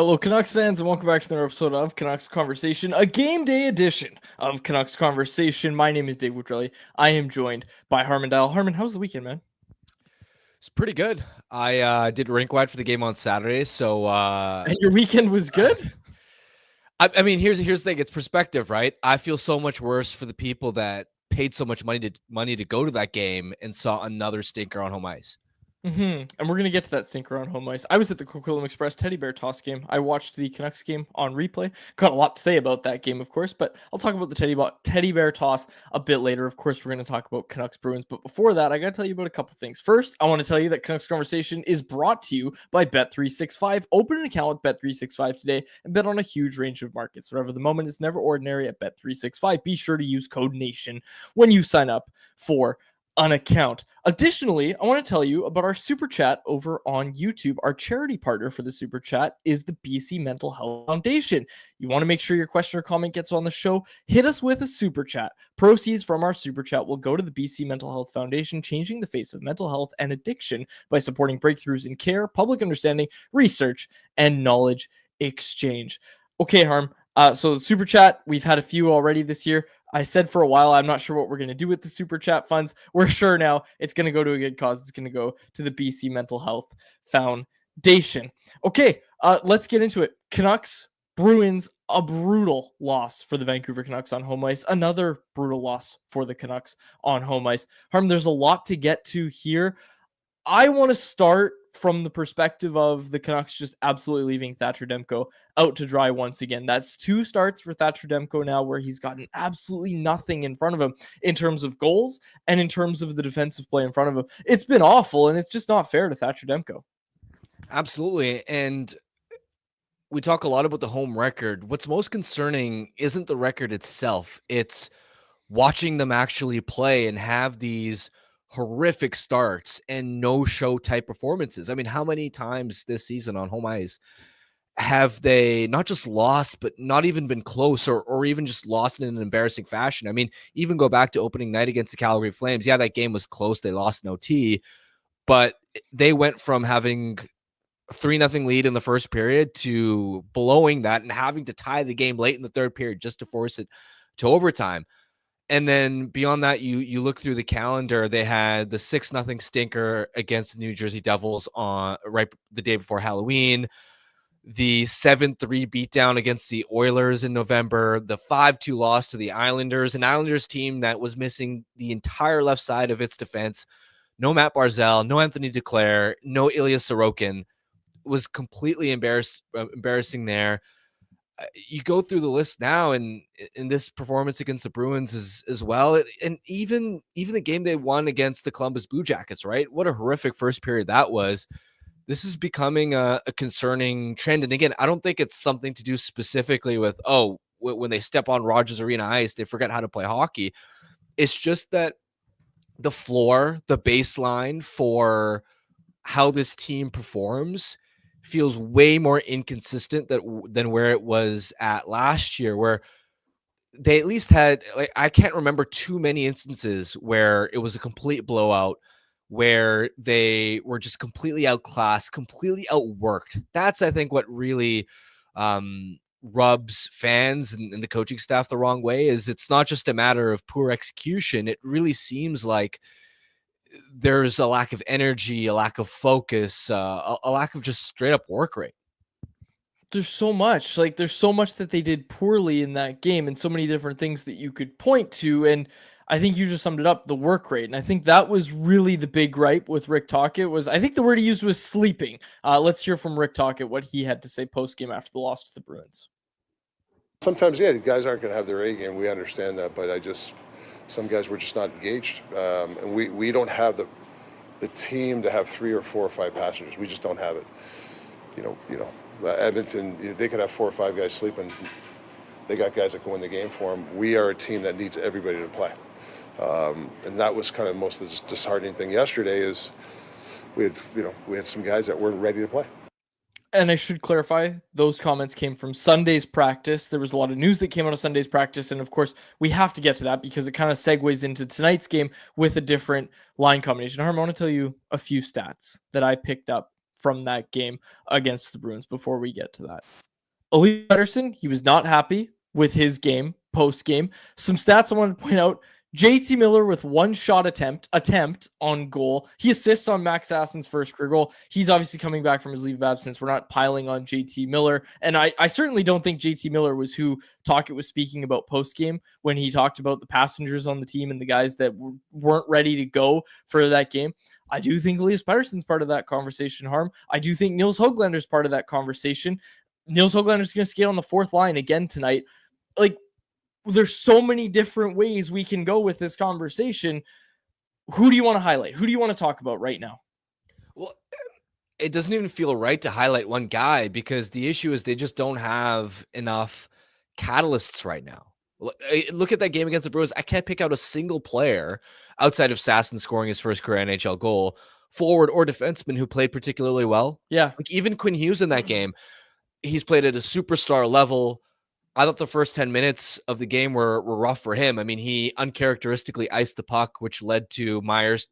Hello, Canucks fans, and welcome back to another episode of Canucks Conversation, a game day edition of Canucks Conversation. My name is Dave Woodrelli. I am joined by Harman. Harman, how was the weekend, man? It's pretty good. I did rink wide for the game on Saturday, so And your weekend was good? I mean, here's the thing. It's perspective, right? I feel so much worse for the people that paid so much money to go to that game and saw another stinker on home ice. And we're going to get to that sinker on home ice. I was at the Coquitlam Express Teddy Bear Toss game. I watched the Canucks game on replay. Got a lot to say about that game, of course, but I'll talk about the Teddy Bear Toss a bit later. Of course, we're going to talk about Canucks Bruins, but before that, I got to tell you about a couple things. First, I want to tell you that Canucks Conversation is brought to you by Bet365. Open an account with Bet365 today and bet on a huge range of markets. Whatever the moment is never ordinary at Bet365. Be sure to use code NATION when you sign up for an account. Additionally, I want to tell you about our super chat over on YouTube. Our charity partner for the super chat is the BC Mental Health Foundation. You want to make sure your question or comment gets on the show? Hit us with a super chat. Proceeds from our super chat will go to the BC Mental Health Foundation, changing the face of mental health and addiction by supporting breakthroughs in care, public understanding, research, and knowledge exchange. Okay, Harm. So the super chat, we've had a few already this year. I said for a while, I'm not sure what we're going to do with the super chat funds. We're sure now it's going to go to a good cause. It's going to go to the BC Mental Health Foundation. Okay, let's get into it. Canucks, Bruins, a brutal loss for the Vancouver Canucks on home ice. Another brutal loss for the Canucks on home ice. Harm, there's a lot to get to here. I want to start from the perspective of the Canucks just absolutely leaving Thatcher Demko out to dry once again. That's two starts for Thatcher Demko now where he's gotten absolutely nothing in front of him in terms of goals and in terms of the defensive play in front of him. It's been awful, and it's just not fair to Thatcher Demko. Absolutely. And we talk a lot about the home record. What's most concerning isn't the record itself. It's watching them actually play and have these horrific starts and no-show type performances. I mean, how many times this season on home ice have they not just lost, but not even been close or even just lost in an embarrassing fashion? I mean, even go back to opening night against the Calgary Flames. Yeah, that game was close. They lost in OT, but they went from having 3-0 lead in the first period to blowing that and having to tie the game late in the third period just to force it to overtime. And then beyond that, you look through the calendar, they had the 6-0 stinker against the New Jersey Devils on right the day before Halloween, the 7-3 beatdown against the Oilers in November, the 5-2 loss to the Islanders, an Islanders team that was missing the entire left side of its defense. No Matt Barzal, no Anthony Duclair, no Ilya Sorokin. Was completely embarrassing there. You go through the list now, and in this performance against the Bruins as well, and even the game they won against the Columbus Blue Jackets, right? What a horrific first period that was. This is becoming a concerning trend. And again, I don't think it's something to do specifically with, when they step on Rogers Arena ice, they forget how to play hockey. It's just that the floor, the baseline for how this team performs feels way more inconsistent than where it was at last year, where they at least had, like, I can't remember too many instances where it was a complete blowout, where they were just completely outclassed, completely outworked. That's, I think, what really rubs fans and the coaching staff the wrong way. Is it's not just a matter of poor execution. It really seems like there's a lack of energy, a lack of focus, a lack of just straight up work rate. There's so much that they did poorly in that game and so many different things that you could point to. And I think you just summed it up, the work rate. And I think that was really the big gripe with Rick Tocchet I think the word he used was sleeping. Let's hear from Rick Tocchet what he had to say post-game after the loss to the Bruins. Sometimes, the guys aren't going to have their A game. We understand that, but some guys were just not engaged. And we don't have the team to have 3 or 4 or 5 passengers. We just don't have it. Edmonton, they could have 4 or 5 guys sleeping. They got guys that can win the game for them. We are a team that needs everybody to play. And that was kind of most of the disheartening thing yesterday is we had some guys that weren't ready to play. And I should clarify, those comments came from Sunday's practice. There was a lot of news that came out of Sunday's practice. And of course, we have to get to that because it kind of segues into tonight's game with a different line combination. Harm, I want to tell you a few stats that I picked up from that game against the Bruins before we get to that. Elias Pettersson, he was not happy with his game post-game. Some stats I want to point out. JT Miller with one shot attempt on goal. He assists on Max Sasson's first career goal. He's obviously coming back from his leave of absence. We're not piling on JT Miller. And I certainly don't think JT Miller was who Tocchet was speaking about post-game when he talked about the passengers on the team and the guys that weren't ready to go for that game. I do think Elias Pettersson's part of that conversation, Harm. I do think Nils Hoglander's part of that conversation. Nils Hoglander's going to skate on the fourth line again tonight. Like, there's so many different ways we can go with this conversation. Who do you want to highlight? Who do you want to talk about right now? Well, it doesn't even feel right to highlight one guy because the issue is they just don't have enough catalysts right now. Look at that game against the Bruins. I can't pick out a single player outside of Sasson scoring his first career NHL goal, forward or defenseman, who played particularly well. Yeah. Like even Quinn Hughes in that game, he's played at a superstar level. I thought the first 10 minutes of the game were rough for him. I mean, he uncharacteristically iced the puck, which led to Myers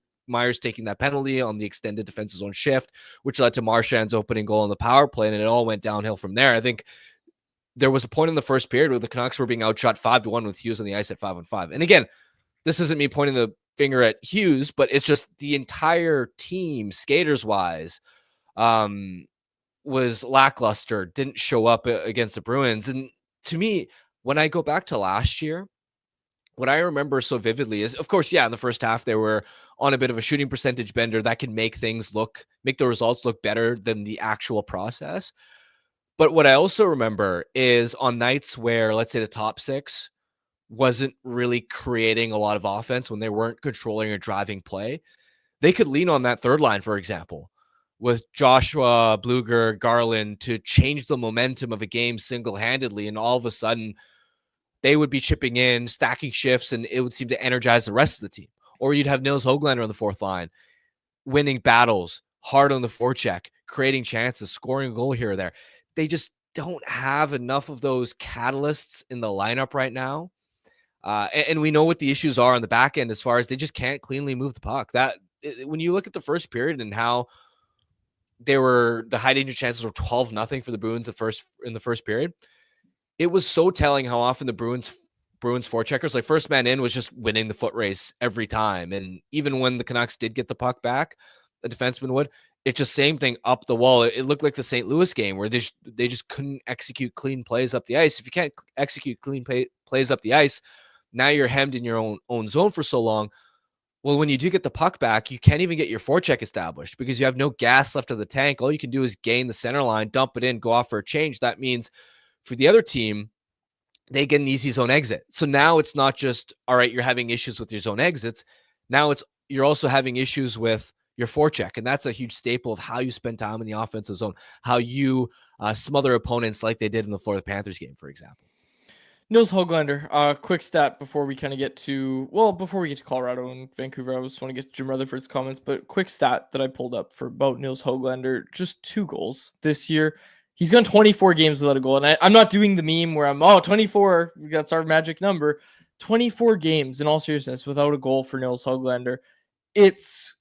taking that penalty on the extended defensive zone shift, which led to Marchand's opening goal on the power play, and it all went downhill from there. I think there was a point in the first period where the Canucks were being outshot 5-1 with Hughes on the ice at 5-on-5. And again, this isn't me pointing the finger at Hughes, but it's just the entire team, skaters-wise, was lackluster, didn't show up against the Bruins. And to me, when I go back to last year, what I remember so vividly is, of course, yeah, in the first half, they were on a bit of a shooting percentage bender that can make the results look better than the actual process. But what I also remember is on nights where, let's say, the top six wasn't really creating a lot of offense, when they weren't controlling or driving play, they could lean on that third line, for example, with Joshua, Bluger, Garland to change the momentum of a game single-handedly. And all of a sudden, they would be chipping in, stacking shifts, and it would seem to energize the rest of the team. Or you'd have Nils Hoglander on the fourth line, winning battles, hard on the forecheck, creating chances, scoring a goal here or there. They just don't have enough of those catalysts in the lineup right now. And we know what the issues are on the back end as far as they just can't cleanly move the puck. When you look at the first period and how the high danger chances were 12-0 for the Bruins in the first period, it was so telling how often the Bruins forecheckers, like first man in, was just winning the foot race every time. And even when the Canucks did get the puck back, a defenseman would, it's just same thing up the wall. It looked like the St. Louis game where they just couldn't execute clean plays up the ice. If you can't execute clean plays up the ice, now you're hemmed in your own zone for so long. Well, when you do get the puck back, you can't even get your forecheck established because you have no gas left of the tank. All you can do is gain the center line, dump it in, go off for a change. That means for the other team, they get an easy zone exit. So now it's not just, all right, you're having issues with your zone exits. Now you're also having issues with your forecheck. And that's a huge staple of how you spend time in the offensive zone, how you smother opponents like they did in the Florida Panthers game, for example. Nils Hoglander, quick stat before we get to Colorado and Vancouver. I just want to get to Jim Rutherford's comments, but quick stat that I pulled up for about Nils Hoglander, just 2 goals this year. He's gone 24 games without a goal. And I'm not doing the meme where 24, that's our magic number. 24 games, in all seriousness, without a goal for Nils Hoglander. It's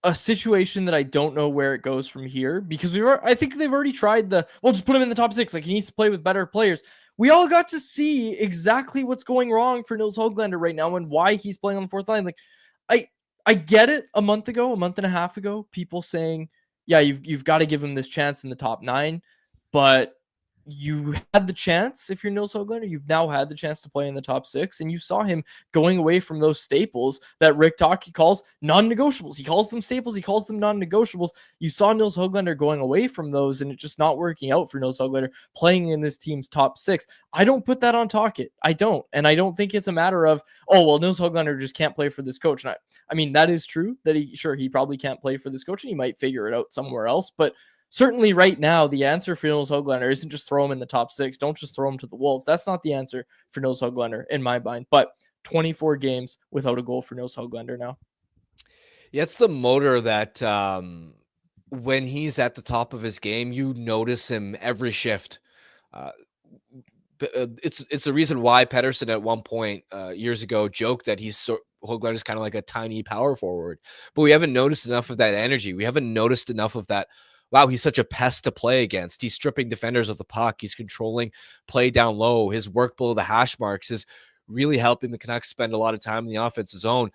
a situation that I don't know where it goes from here because I think they've already tried just put him in the top 6. Like, he needs to play with better players. We all got to see exactly what's going wrong for Nils Hoglander right now and why he's playing on the fourth line. Like, I get it. A month and a half ago, people saying, yeah, you've got to give him this chance in the top 9, but you had the chance. If you're Nils Hoglander, you've now had the chance to play in the top 6, and you saw him going away from those staples that Rick Tocchet calls non-negotiables. He calls them staples. He calls them non-negotiables. You saw Nils Hoglander going away from those, and it just not working out for Nils Hoglander playing in this team's top 6. I don't put that on Tocchet. I don't. And I don't think it's a matter of, Nils Hoglander just can't play for this coach. And I mean, that is true that he probably can't play for this coach, and he might figure it out somewhere else, but certainly right now, the answer for Nils Hoglander isn't just throw him in the top 6. Don't just throw him to the Wolves. That's not the answer for Nils Hoglander in my mind. But 24 games without a goal for Nils Hoglander now. Yeah, it's the motor that when he's at the top of his game, you notice him every shift. It's the reason why Pettersson at one point years ago joked that Hoglander is kind of like a tiny power forward. But we haven't noticed enough of that energy. We haven't noticed enough of that wow, he's such a pest to play against. He's stripping defenders of the puck. He's controlling play down low. His work below the hash marks is really helping the Canucks spend a lot of time in the offensive zone.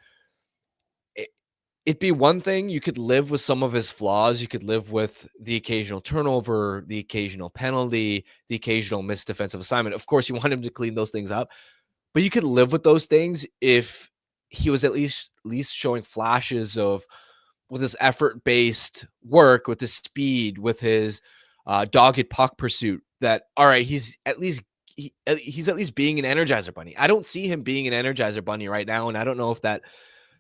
It'd be one thing, you could live with some of his flaws. You could live with the occasional turnover, the occasional penalty, the occasional missed defensive assignment. Of course, you want him to clean those things up, but you could live with those things if he was at least showing flashes of, with his effort-based work, with his speed, with his dogged puck pursuit, that, all right, he's at least being an Energizer Bunny. I don't see him being an Energizer Bunny right now, and I don't know if that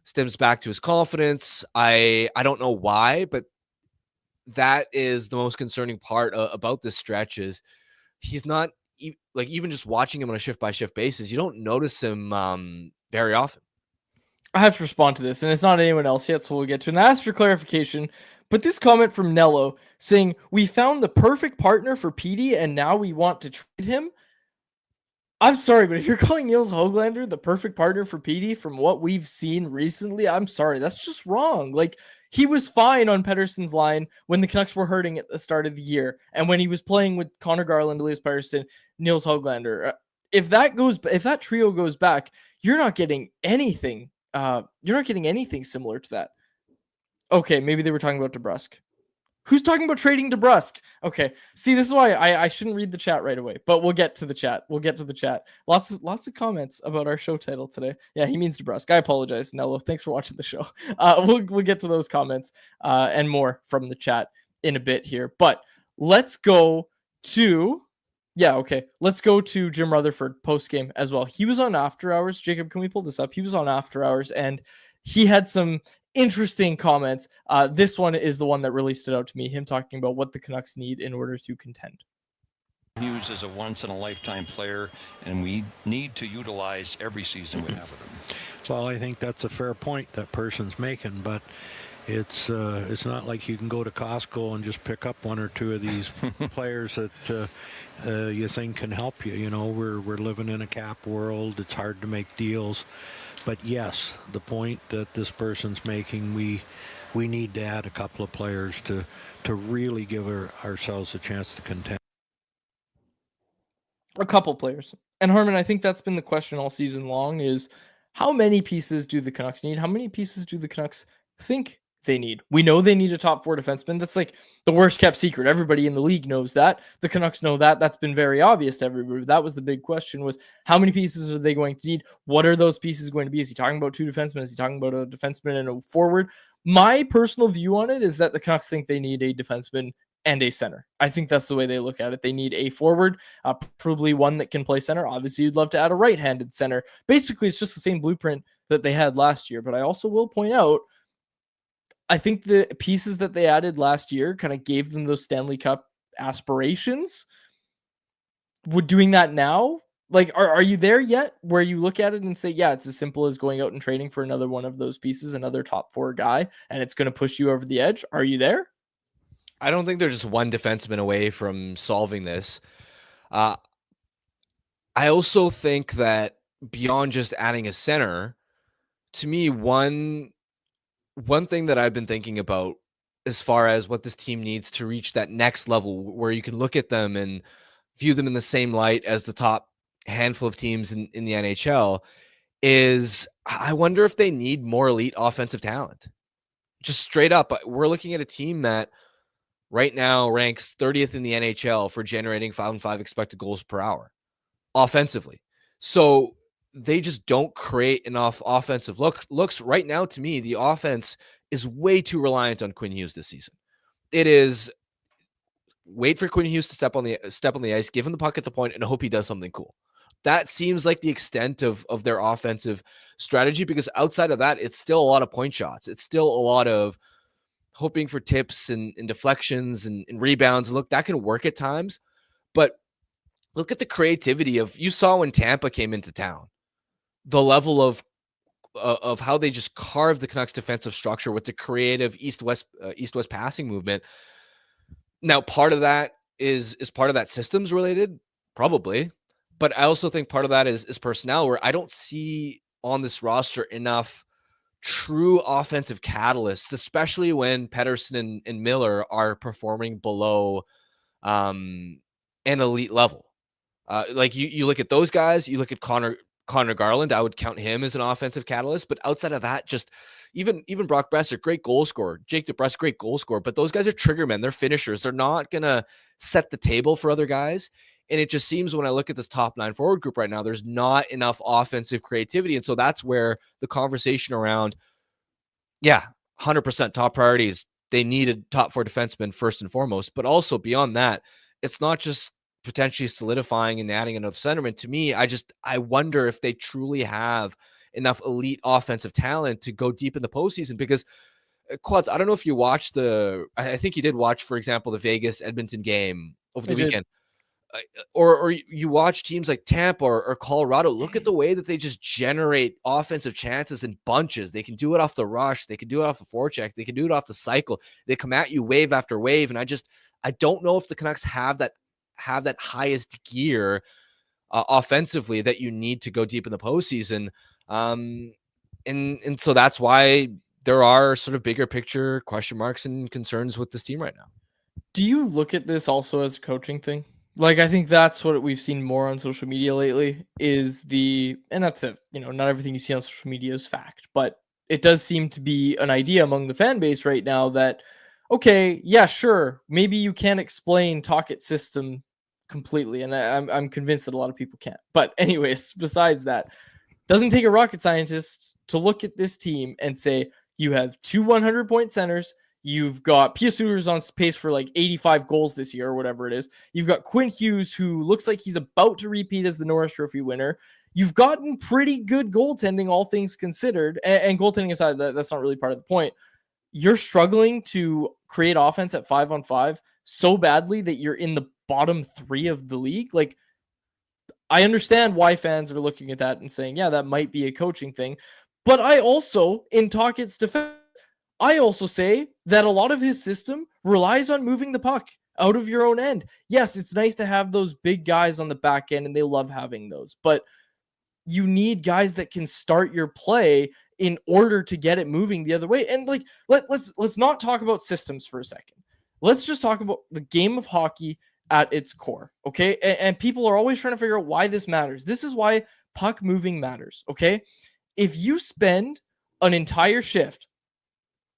stems back to his confidence. I don't know why, but that is the most concerning part about this stretch, is he's not like, even just watching him on a shift by shift basis, you don't notice him very often. I have to respond to this, and it's not anyone else yet, so we'll get to it. And I asked for clarification, but this comment from Nello saying, we found the perfect partner for Petey, and now we want to trade him. I'm sorry, but if you're calling Nils Hoglander the perfect partner for Petey from what we've seen recently, I'm sorry. That's just wrong. Like, he was fine on Pettersson's line when the Canucks were hurting at the start of the year, and when he was playing with Connor Garland, Elias Pettersson, Nils Hoglander. If that trio goes back, you're not getting anything. You're not getting anything similar to that. Okay, maybe they were talking about DeBrusk. Who's talking about trading DeBrusk? Okay, see, this is why I shouldn't read the chat right away, but we'll get to the chat. Lots of comments about our show title today. Yeah, he means DeBrusk. I apologize, Nello. Thanks for watching the show. We'll get to those comments and more from the chat in a bit here. But let's go to let's go to Jim Rutherford post game as well. He was on After Hours. Jacob, can we pull this up? He was on After Hours, and he had some interesting comments. This one is the one that really stood out to me, him talking about what the Canucks need in order to contend. Hughes is a once-in-a-lifetime player, and we need to utilize every season we have with him. Well, I think that's a fair point that person's making, but it's not like you can go to Costco and just pick up one or two of these players that you think can help you. You know, we're living in a cap world. It's hard to make deals. But yes, the point that this person's making, we need to add a couple of players to really give ourselves a chance to contend. A couple players. And Harman, I think that's been the question all season long, is how many pieces do the Canucks need? How many pieces do the Canucks think they need? We know they need a top four defenseman. That's like the worst kept secret. Everybody in the league knows that. The Canucks know that. That's been very obvious to everybody. That was the big question, was how many pieces are they going to need? What are those pieces going to be? Is he talking about two defensemen? Is he talking about a defenseman and a forward? My personal view on it is that the Canucks think they need a defenseman and a center. I think that's the way they look at it. They need a forward, probably one that can play center. Obviously, you'd love to add a right-handed center. Basically, it's just the same blueprint that they had last year. But I also will point out, I think the pieces that they added last year kind of gave them those Stanley Cup aspirations. Would doing that now, like, are you there yet where you look at it and say, yeah, it's as simple as going out and trading for another one of those pieces, another top four guy, and it's going to push you over the edge? Are you there? I don't think they're just one defenseman away from solving this. I also think that beyond just adding a center, to me, one thing that I've been thinking about as far as what this team needs to reach that next level where you can look at them and view them in the same light as the top handful of teams in the NHL is, I wonder if they need more elite offensive talent. Just straight up, we're looking at a team that right now ranks 30th in the NHL for generating 5.5 expected goals per hour offensively. So they just don't create enough offensive looks right now. To me, the offense is way too reliant on Quinn Hughes this season. It is wait for Quinn Hughes to step on the ice, give him the puck at the point, and hope he does something cool. That seems like the extent of their offensive strategy, because outside of that, it's still a lot of point shots. It's still a lot of hoping for tips and deflections and rebounds. Look, that can work at times, but look at the creativity of, you saw when Tampa came into town, the level of how they just carved the Canucks defensive structure with the creative east-west passing movement. Now, part of that is part of that systems related, probably, but I also think part of that is personnel, where I don't see on this roster enough true offensive catalysts, especially when Pettersson and Miller are performing below an elite level. Like you look at those guys, you look at Connor Garland, I would count him as an offensive catalyst. But outside of that, just even Brock Besser, great goal scorer. Jake DeBrusk, great goal scorer. But those guys are trigger men. They're finishers. They're not going to set the table for other guys. And it just seems when I look at this top 9 forward group right now, there's not enough offensive creativity. And so that's where the conversation around, 100% top priorities. They need a top 4 defenseman first and foremost. But also beyond that, it's not just potentially solidifying and adding another centerman. To me, I wonder if they truly have enough elite offensive talent to go deep in the postseason. Because Quads, I don't know if you watched I think you did watch, for example, the Vegas Edmonton game over the weekend. Or you watch teams like Tampa or Colorado. Look at the way that they just generate offensive chances in bunches. They can do it off the rush. They can do it off the forecheck. They can do it off the cycle. They come at you wave after wave. And I don't know if the Canucks have that highest gear offensively that you need to go deep in the postseason. And so that's why there are sort of bigger picture question marks and concerns with this team right now. Do you look at this also as a coaching thing? Like, I think that's what we've seen more on social media lately and that's it. Not everything you see on social media is fact, but it does seem to be an idea among the fan base right now that, okay, yeah, sure, maybe you can't explain Tocchet's system completely, and I'm convinced that a lot of people can't. But anyways, besides that, doesn't take a rocket scientist to look at this team and say, you have 2 100-point centers. You've got Pius Suter's on pace for like 85 goals this year or whatever it is. You've got Quinn Hughes, who looks like he's about to repeat as the Norris Trophy winner. You've gotten pretty good goaltending, all things considered. And goaltending aside, that's not really part of the point. You're struggling to create offense at 5-on-5 so badly that you're in the bottom 3 of the league. Like, I understand why fans are looking at that and saying, yeah, that might be a coaching thing. But I also, in Tocchet's defense, I also say that a lot of his system relies on moving the puck out of your own end. Yes, it's nice to have those big guys on the back end, and they love having those. But you need guys that can start your play in order to get it moving the other way. And like, let's not talk about systems for a second. Let's just talk about the game of hockey at its core, okay? And people are always trying to figure out why this matters. This is why puck moving matters, okay? If you spend an entire shift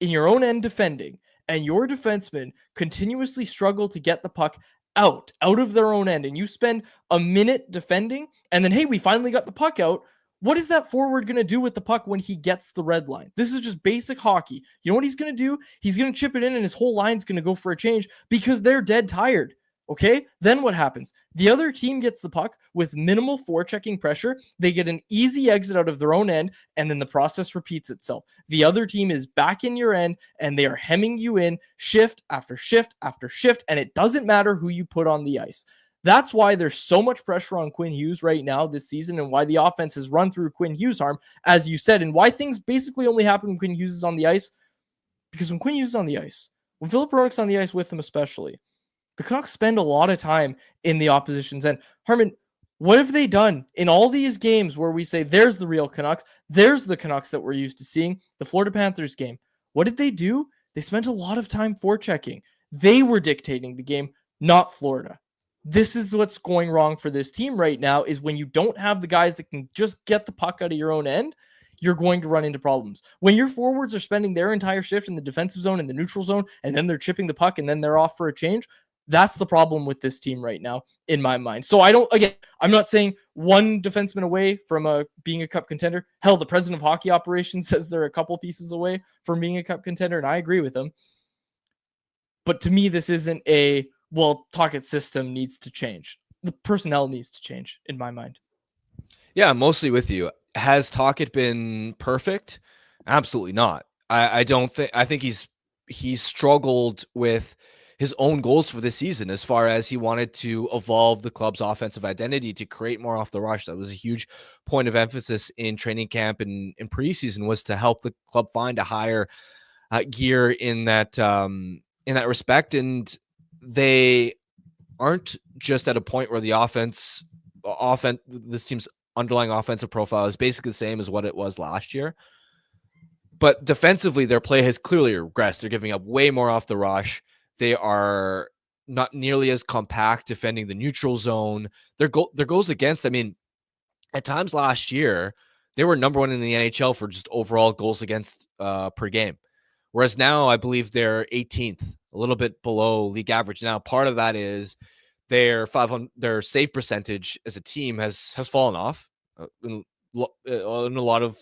in your own end defending, and your defensemen continuously struggle to get the puck out of their own end, and you spend a minute defending, and then, hey, we finally got the puck out, what is that forward going to do with the puck when he gets the red line? This is just basic hockey. You know what he's going to do? He's going to chip it in, and his whole line's going to go for a change because they're dead tired. Okay, then what happens? The other team gets the puck with minimal forechecking pressure. They get an easy exit out of their own end, and then the process repeats itself. The other team is back in your end, and they are hemming you in shift after shift after shift, and it doesn't matter who you put on the ice. That's why there's so much pressure on Quinn Hughes right now this season, and why the offense has run through Quinn Hughes' arm, as you said, and why things basically only happen when Quinn Hughes is on the ice. Because when Quinn Hughes is on the ice, when Philip Hronek's on the ice with him especially, the Canucks spend a lot of time in the opposition's end. Harman, what have they done in all these games where we say, there's the real Canucks, there's the Canucks that we're used to seeing? The Florida Panthers game. What did they do? They spent a lot of time forechecking. They were dictating the game, not Florida. This is what's going wrong for this team right now, is when you don't have the guys that can just get the puck out of your own end, you're going to run into problems. When your forwards are spending their entire shift in the defensive zone, in the neutral zone, and then they're chipping the puck, and then they're off for a change, that's the problem with this team right now, in my mind. So I'm not saying one defenseman away from being a cup contender. Hell, the president of hockey operations says they're a couple pieces away from being a cup contender, and I agree with him. But to me, this isn't Tocchet's system needs to change. The personnel needs to change, in my mind. Yeah, I'm mostly with you. Has Tocchet been perfect? Absolutely not. I think he's struggled with his own goals for this season, as far as he wanted to evolve the club's offensive identity to create more off the rush. That was a huge point of emphasis in training camp and in preseason, was to help the club find a higher gear in that respect. And they aren't just at a point where the this team's underlying offensive profile is basically the same as what it was last year. But defensively, their play has clearly regressed. They're giving up way more off the rush. They are not nearly as compact defending the neutral zone. Their goals against, I mean, at times last year, they were number one in the NHL for just overall goals against per game. Whereas now I believe they're 18th, a little bit below league average. Now, part of that is their save percentage as a team has fallen off in a lot of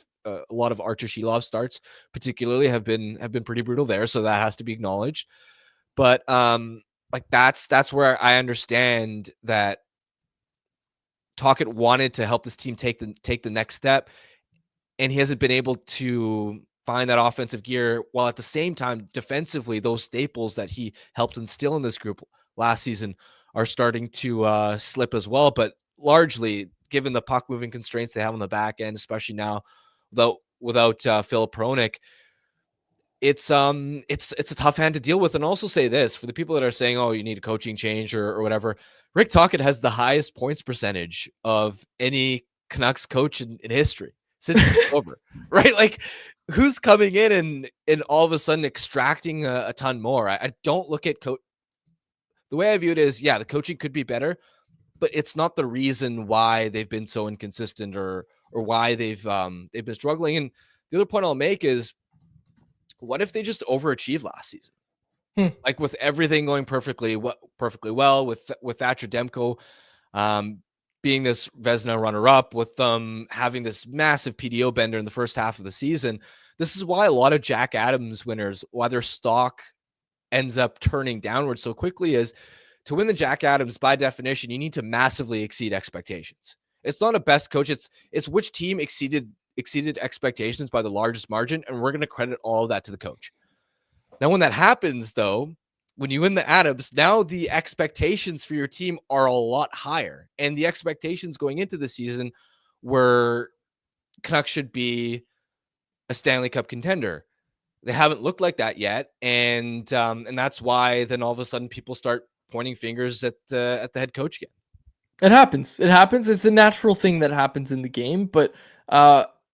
Archer Sheilov starts, particularly have been pretty brutal there. So that has to be acknowledged. But like that's where I understand that Tocchet wanted to help this team take the next step, and he hasn't been able to find that offensive gear, while at the same time defensively those staples that he helped instill in this group last season are starting to slip as well. But largely, given the puck moving constraints they have on the back end, especially now without Filip Hronek, it's a tough hand to deal with. And also say this for the people that are saying, oh, you need a coaching change or whatever. Rick Tocchet has the highest points percentage of any Canucks coach in history since it's over, right? Like, who's coming in and all of a sudden extracting a ton more? I don't look at the way I view it is, yeah, the coaching could be better, but it's not the reason why they've been so inconsistent or why they've been struggling. And the other point I'll make is, what if they just overachieved last season? Like with everything going perfectly well, with Thatcher Demko being this Vezina runner-up, with them having this massive PDO bender in the first half of the season. This is why a lot of Jack Adams winners, why their stock ends up turning downward so quickly, is to win the Jack Adams, by definition, you need to massively exceed expectations. It's not a best coach. It's which team exceeded expectations by the largest margin, and we're going to credit all of that to the coach. Now, when that happens, though, when you win the Adams, now the expectations for your team are a lot higher. And the expectations going into the season were Canucks should be a Stanley Cup contender. They haven't looked like that yet. And that's why then all of a sudden people start pointing fingers at the head coach again. It happens. It's a natural thing that happens in the game, but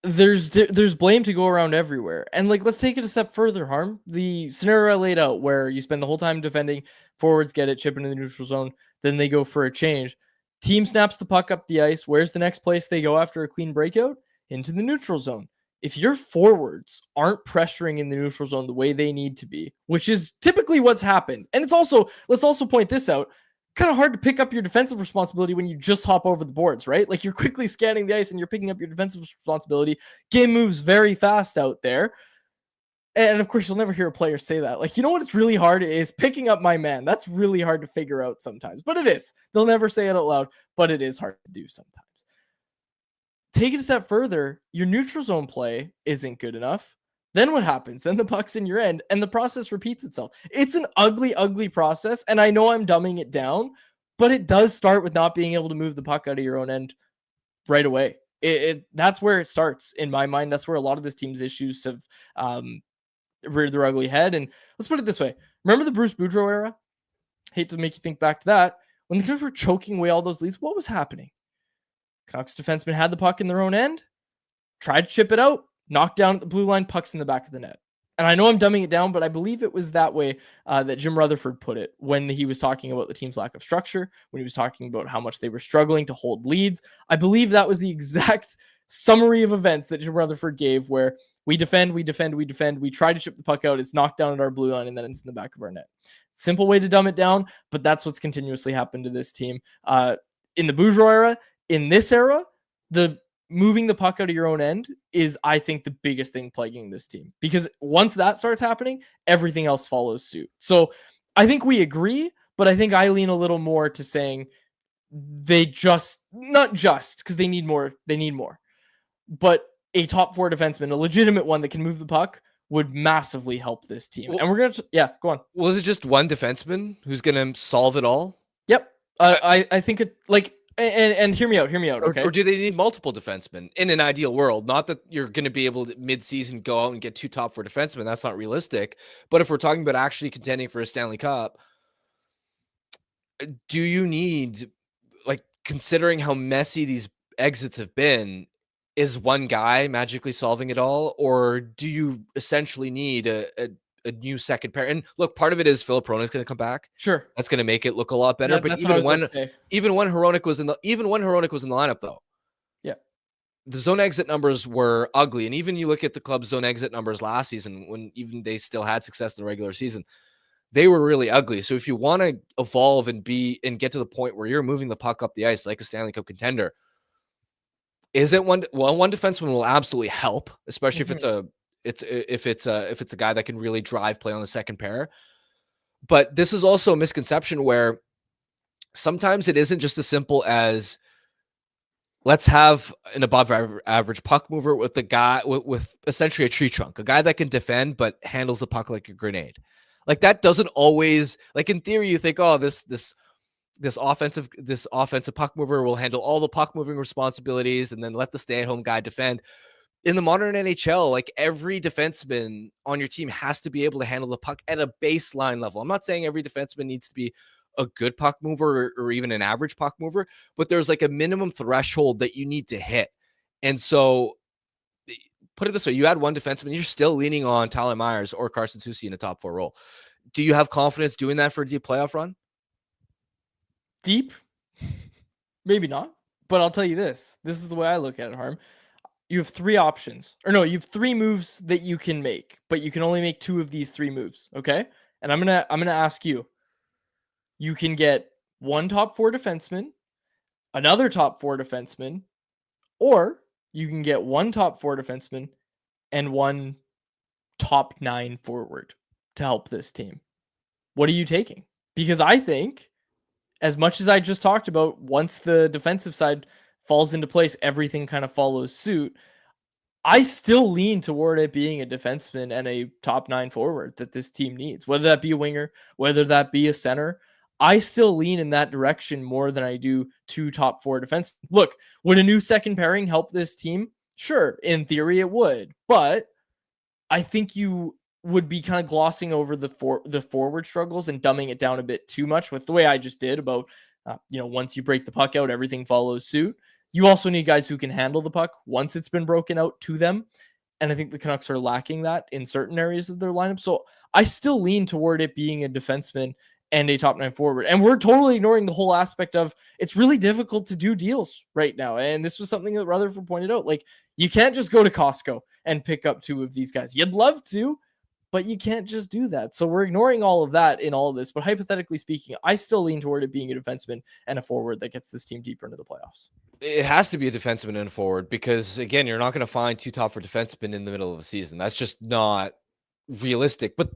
there's blame to go around everywhere. And like, let's take it a step further, Harm. The scenario I laid out where you spend the whole time defending, forwards get it, chip into the neutral zone, then they go for a change. Team snaps the puck up the ice. Where's the next place they go after a clean breakout? Into the neutral zone. If your forwards aren't pressuring in the neutral zone the way they need to be, which is typically what's happened, and it's also, let's also point this out, kind of hard to pick up your defensive responsibility when you just hop over the boards, right? Like, you're quickly scanning the ice and you're picking up your defensive responsibility. Game moves very fast out there. And of course, you'll never hear a player say that. Like, you know what? It's really hard is picking up my man. That's really hard to figure out sometimes, but it is. They'll never say it out loud, but it is hard to do sometimes. Take it a step further. Your neutral zone play isn't good enough. Then what happens? Then the puck's in your end and the process repeats itself. It's an ugly, ugly process. And I know I'm dumbing it down, but it does start with not being able to move the puck out of your own end right away. That's where it starts in my mind. That's where a lot of this team's issues have reared their ugly head. And let's put it this way. Remember the Bruce Boudreau era? Hate to make you think back to that. When the Canucks were choking away all those leads, what was happening? Canucks defensemen had the puck in their own end, tried to chip it out, knocked down at the blue line, pucks in the back of the net. And I know I'm dumbing it down, but I believe it was that way that Jim Rutherford put it when he was talking about the team's lack of structure, when he was talking about how much they were struggling to hold leads. I believe that was the exact summary of events that Jim Rutherford gave, where we defend, we try to chip the puck out, it's knocked down at our blue line, and then it's in the back of our net. Simple way to dumb it down, but that's what's continuously happened to this team. In the Boudreau era, in this era, the moving the puck out of your own end is, I think, the biggest thing plaguing this team, because once that starts happening, everything else follows suit. So I think we agree, but I think I lean a little more to saying not just because they need more, but a top four defenseman, a legitimate one that can move the puck, would massively help this team. Well, and we're going to, go on. Was it just one defenseman who's going to solve it all? Yep. I think it, like, and hear me out, okay? Or do they need multiple defensemen in an ideal world? Not that you're going to be able to mid-season go out and get two top four defensemen. That's not realistic. But if we're talking about actually contending for a Stanley Cup, do you need, like, considering how messy these exits have been, is one guy magically solving it all, or do you essentially need a new second pair? And look, part of it is Filip Hronek is going to come back. Sure. That's going to make it look a lot better. But That's what I was going to say. even when Hronek was in the lineup, though, yeah, the zone exit numbers were ugly. And even you look at the club's zone exit numbers last season, when even they still had success in the regular season, they were really ugly. So if you want to evolve and get to the point where you're moving the puck up the ice like a Stanley Cup contender, one defenseman will absolutely help, especially if it's a guy that can really drive play on the second pair. But this is also a misconception where sometimes it isn't just as simple as let's have an above average puck mover with a guy with essentially a tree trunk, a guy that can defend but handles the puck like a grenade. Like that doesn't always, like in theory, you think, oh, this offensive puck mover will handle all the puck moving responsibilities and then let the stay-at-home guy defend. In the modern NHL, like every defenseman on your team has to be able to handle the puck at a baseline level. I'm not saying every defenseman needs to be a good puck mover or even an average puck mover, but there's like a minimum threshold that you need to hit. And so put it this way, you add one defenseman, you're still leaning on Tyler Myers or Carson Soucy in a top 4 role. Do you have confidence doing that for a deep playoff run? Deep? Maybe not. But I'll tell you this. This is the way I look at it, Harm. You have 3 options. Or no, you have 3 moves that you can make, but you can only make 2 of these 3 moves, okay? And I'm going to ask you. You can get 1 top 4 defenseman, another top 4 defenseman, or you can get 1 top 4 defenseman and 1 top 9 forward to help this team. What are you taking? Because I think, as much as I just talked about, once the defensive side falls into place, everything kind of follows suit. I still lean toward it being a defenseman and a top 9 forward that this team needs, whether that be a winger, whether that be a center. I still lean in that direction more than I do 2 top 4 defense. Look, would a new second pairing help this team? Sure, in theory it would, but I think you would be kind of glossing over the forward struggles and dumbing it down a bit too much with the way I just did about, once you break the puck out, everything follows suit. You also need guys who can handle the puck once it's been broken out to them. And I think the Canucks are lacking that in certain areas of their lineup. So I still lean toward it being a defenseman and a top 9 forward. And we're totally ignoring the whole aspect of it's really difficult to do deals right now. And this was something that Rutherford pointed out. Like, you can't just go to Costco and pick up 2 of these guys. You'd love to, but you can't just do that. So we're ignoring all of that in all of this. But hypothetically speaking, I still lean toward it being a defenseman and a forward that gets this team deeper into the playoffs. It has to be a defenseman and a forward because, again, you're not going to find 2 top 4 defensemen in the middle of a season. That's just not realistic. But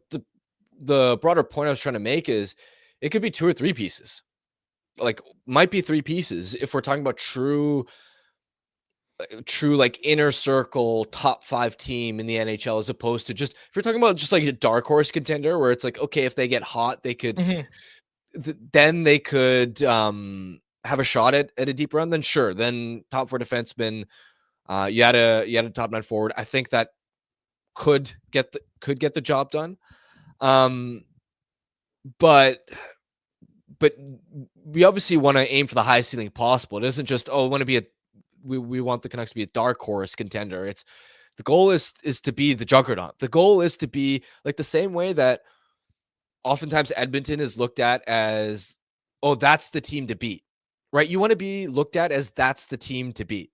the broader point I was trying to make is it could be 2 or 3 pieces. Like, might be 3 pieces if we're talking about true like inner circle top 5 team in the NHL, as opposed to just, if you're talking about just like a dark horse contender where it's like, okay, if they get hot, they could then they could have a shot at a deep run, then sure, then top 4 defenseman, you had a top 9 forward. I think that could get the job done. But we obviously want to aim for the highest ceiling possible. It isn't just, we want the Canucks to be a dark horse contender. It's the goal is to be the juggernaut. The goal is to be like the same way that oftentimes Edmonton is looked at as, oh, that's the team to beat, right? You want to be looked at as that's the team to beat.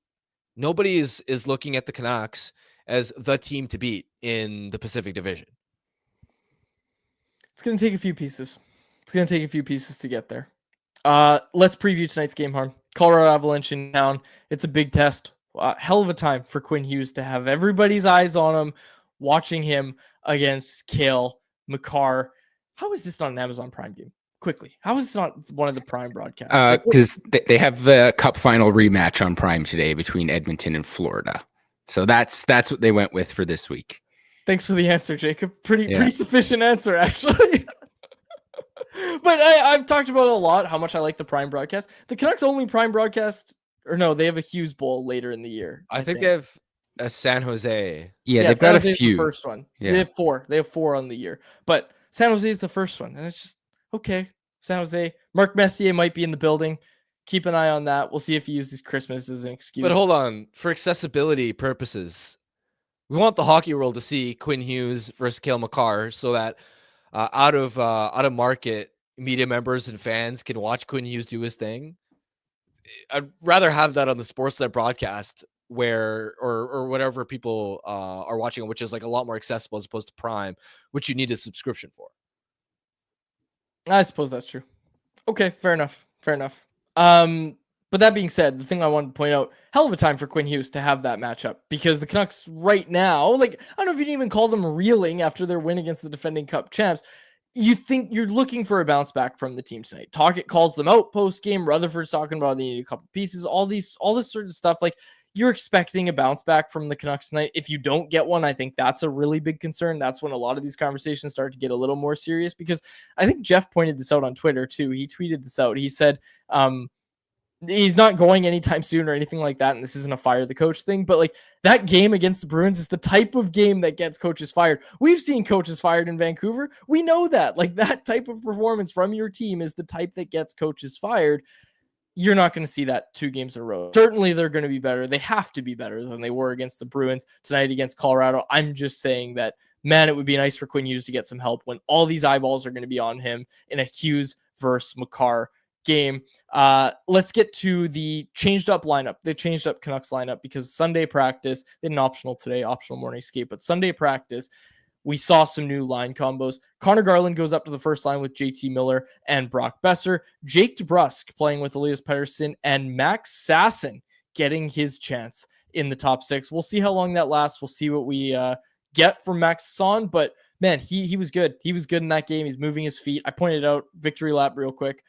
Nobody is looking at the Canucks as the team to beat in the Pacific Division. It's going to take a few pieces. To get there. Let's preview tonight's game, Harm. Colorado Avalanche in town. It's a big test. Hell of a time for Quinn Hughes to have everybody's eyes on him, watching him against Cale Makar. How is this not an Amazon Prime game? Quickly, how is this not one of the Prime broadcasts? Because they have the Cup final rematch on Prime today between Edmonton and Florida. So that's what they went with for this week. Thanks for the answer, Jacob. Pretty sufficient answer, actually. But I've talked about it a lot, how much I like the Prime broadcast. The Canucks only Prime broadcast, or no, they have a Hughes Bowl later in the year. I think they have a San Jose. Yeah, they've got a few. The first one. Yeah. They have 4. They have 4 on the year. But San Jose is the first one. And it's just, okay, San Jose. Mark Messier might be in the building. keep an eye on that. We'll see if he uses Christmas as an excuse. But hold on, for accessibility purposes, we want the hockey world to see Quinn Hughes versus Cale Makar, so that out of market media members and fans can watch Quinn Hughes do his thing. I'd rather have that on the Sportsnet broadcast where or whatever people are watching, which is like a lot more accessible as opposed to Prime, which you need a subscription for. I suppose that's true. Okay, fair enough. But that being said, the thing I wanted to point out, hell of a time for Quinn Hughes to have that matchup, because the Canucks right now, like, I don't know if you can even call them reeling after their win against the defending Cup champs. You think you're looking for a bounce back from the team tonight. Tocchet calls them out post game. Rutherford's talking about they need a couple pieces. All this sort of stuff. Like, you're expecting a bounce back from the Canucks tonight. If you don't get one, I think that's a really big concern. That's when a lot of these conversations start to get a little more serious, because I think Jeff pointed this out on Twitter too. He tweeted this out. He said, he's not going anytime soon or anything like that, and this isn't a fire the coach thing, but like, that game against the Bruins is the type of game that gets coaches fired. We've seen coaches fired in Vancouver. We know that. Like, that type of performance from your team is the type that gets coaches fired. You're not going to see that 2 games in a row. Certainly they're going to be better. They have to be better than they were against the Bruins tonight against Colorado. I'm just saying that, man, it would be nice for Quinn Hughes to get some help when all these eyeballs are going to be on him in a Hughes versus Makar game. Let's get to the changed up lineup. They changed up Canucks lineup because Sunday practice, they had an optional morning skate, but Sunday practice, we saw some new line combos. Connor Garland goes up to the first line with JT Miller and Brock Besser. Jake DeBrusk playing with Elias Pettersson, and Max Sasson getting his chance in the top 6. We'll see how long that lasts. We'll see what we get from Max Sasson, but man, he was good. He was good in that game. He's moving his feet. I pointed out victory lap real quick.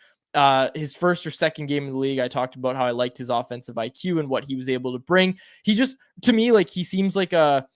His first or second game in the league, I talked about how I liked his offensive IQ and what he was able to bring. He just, to me, like, he seems like a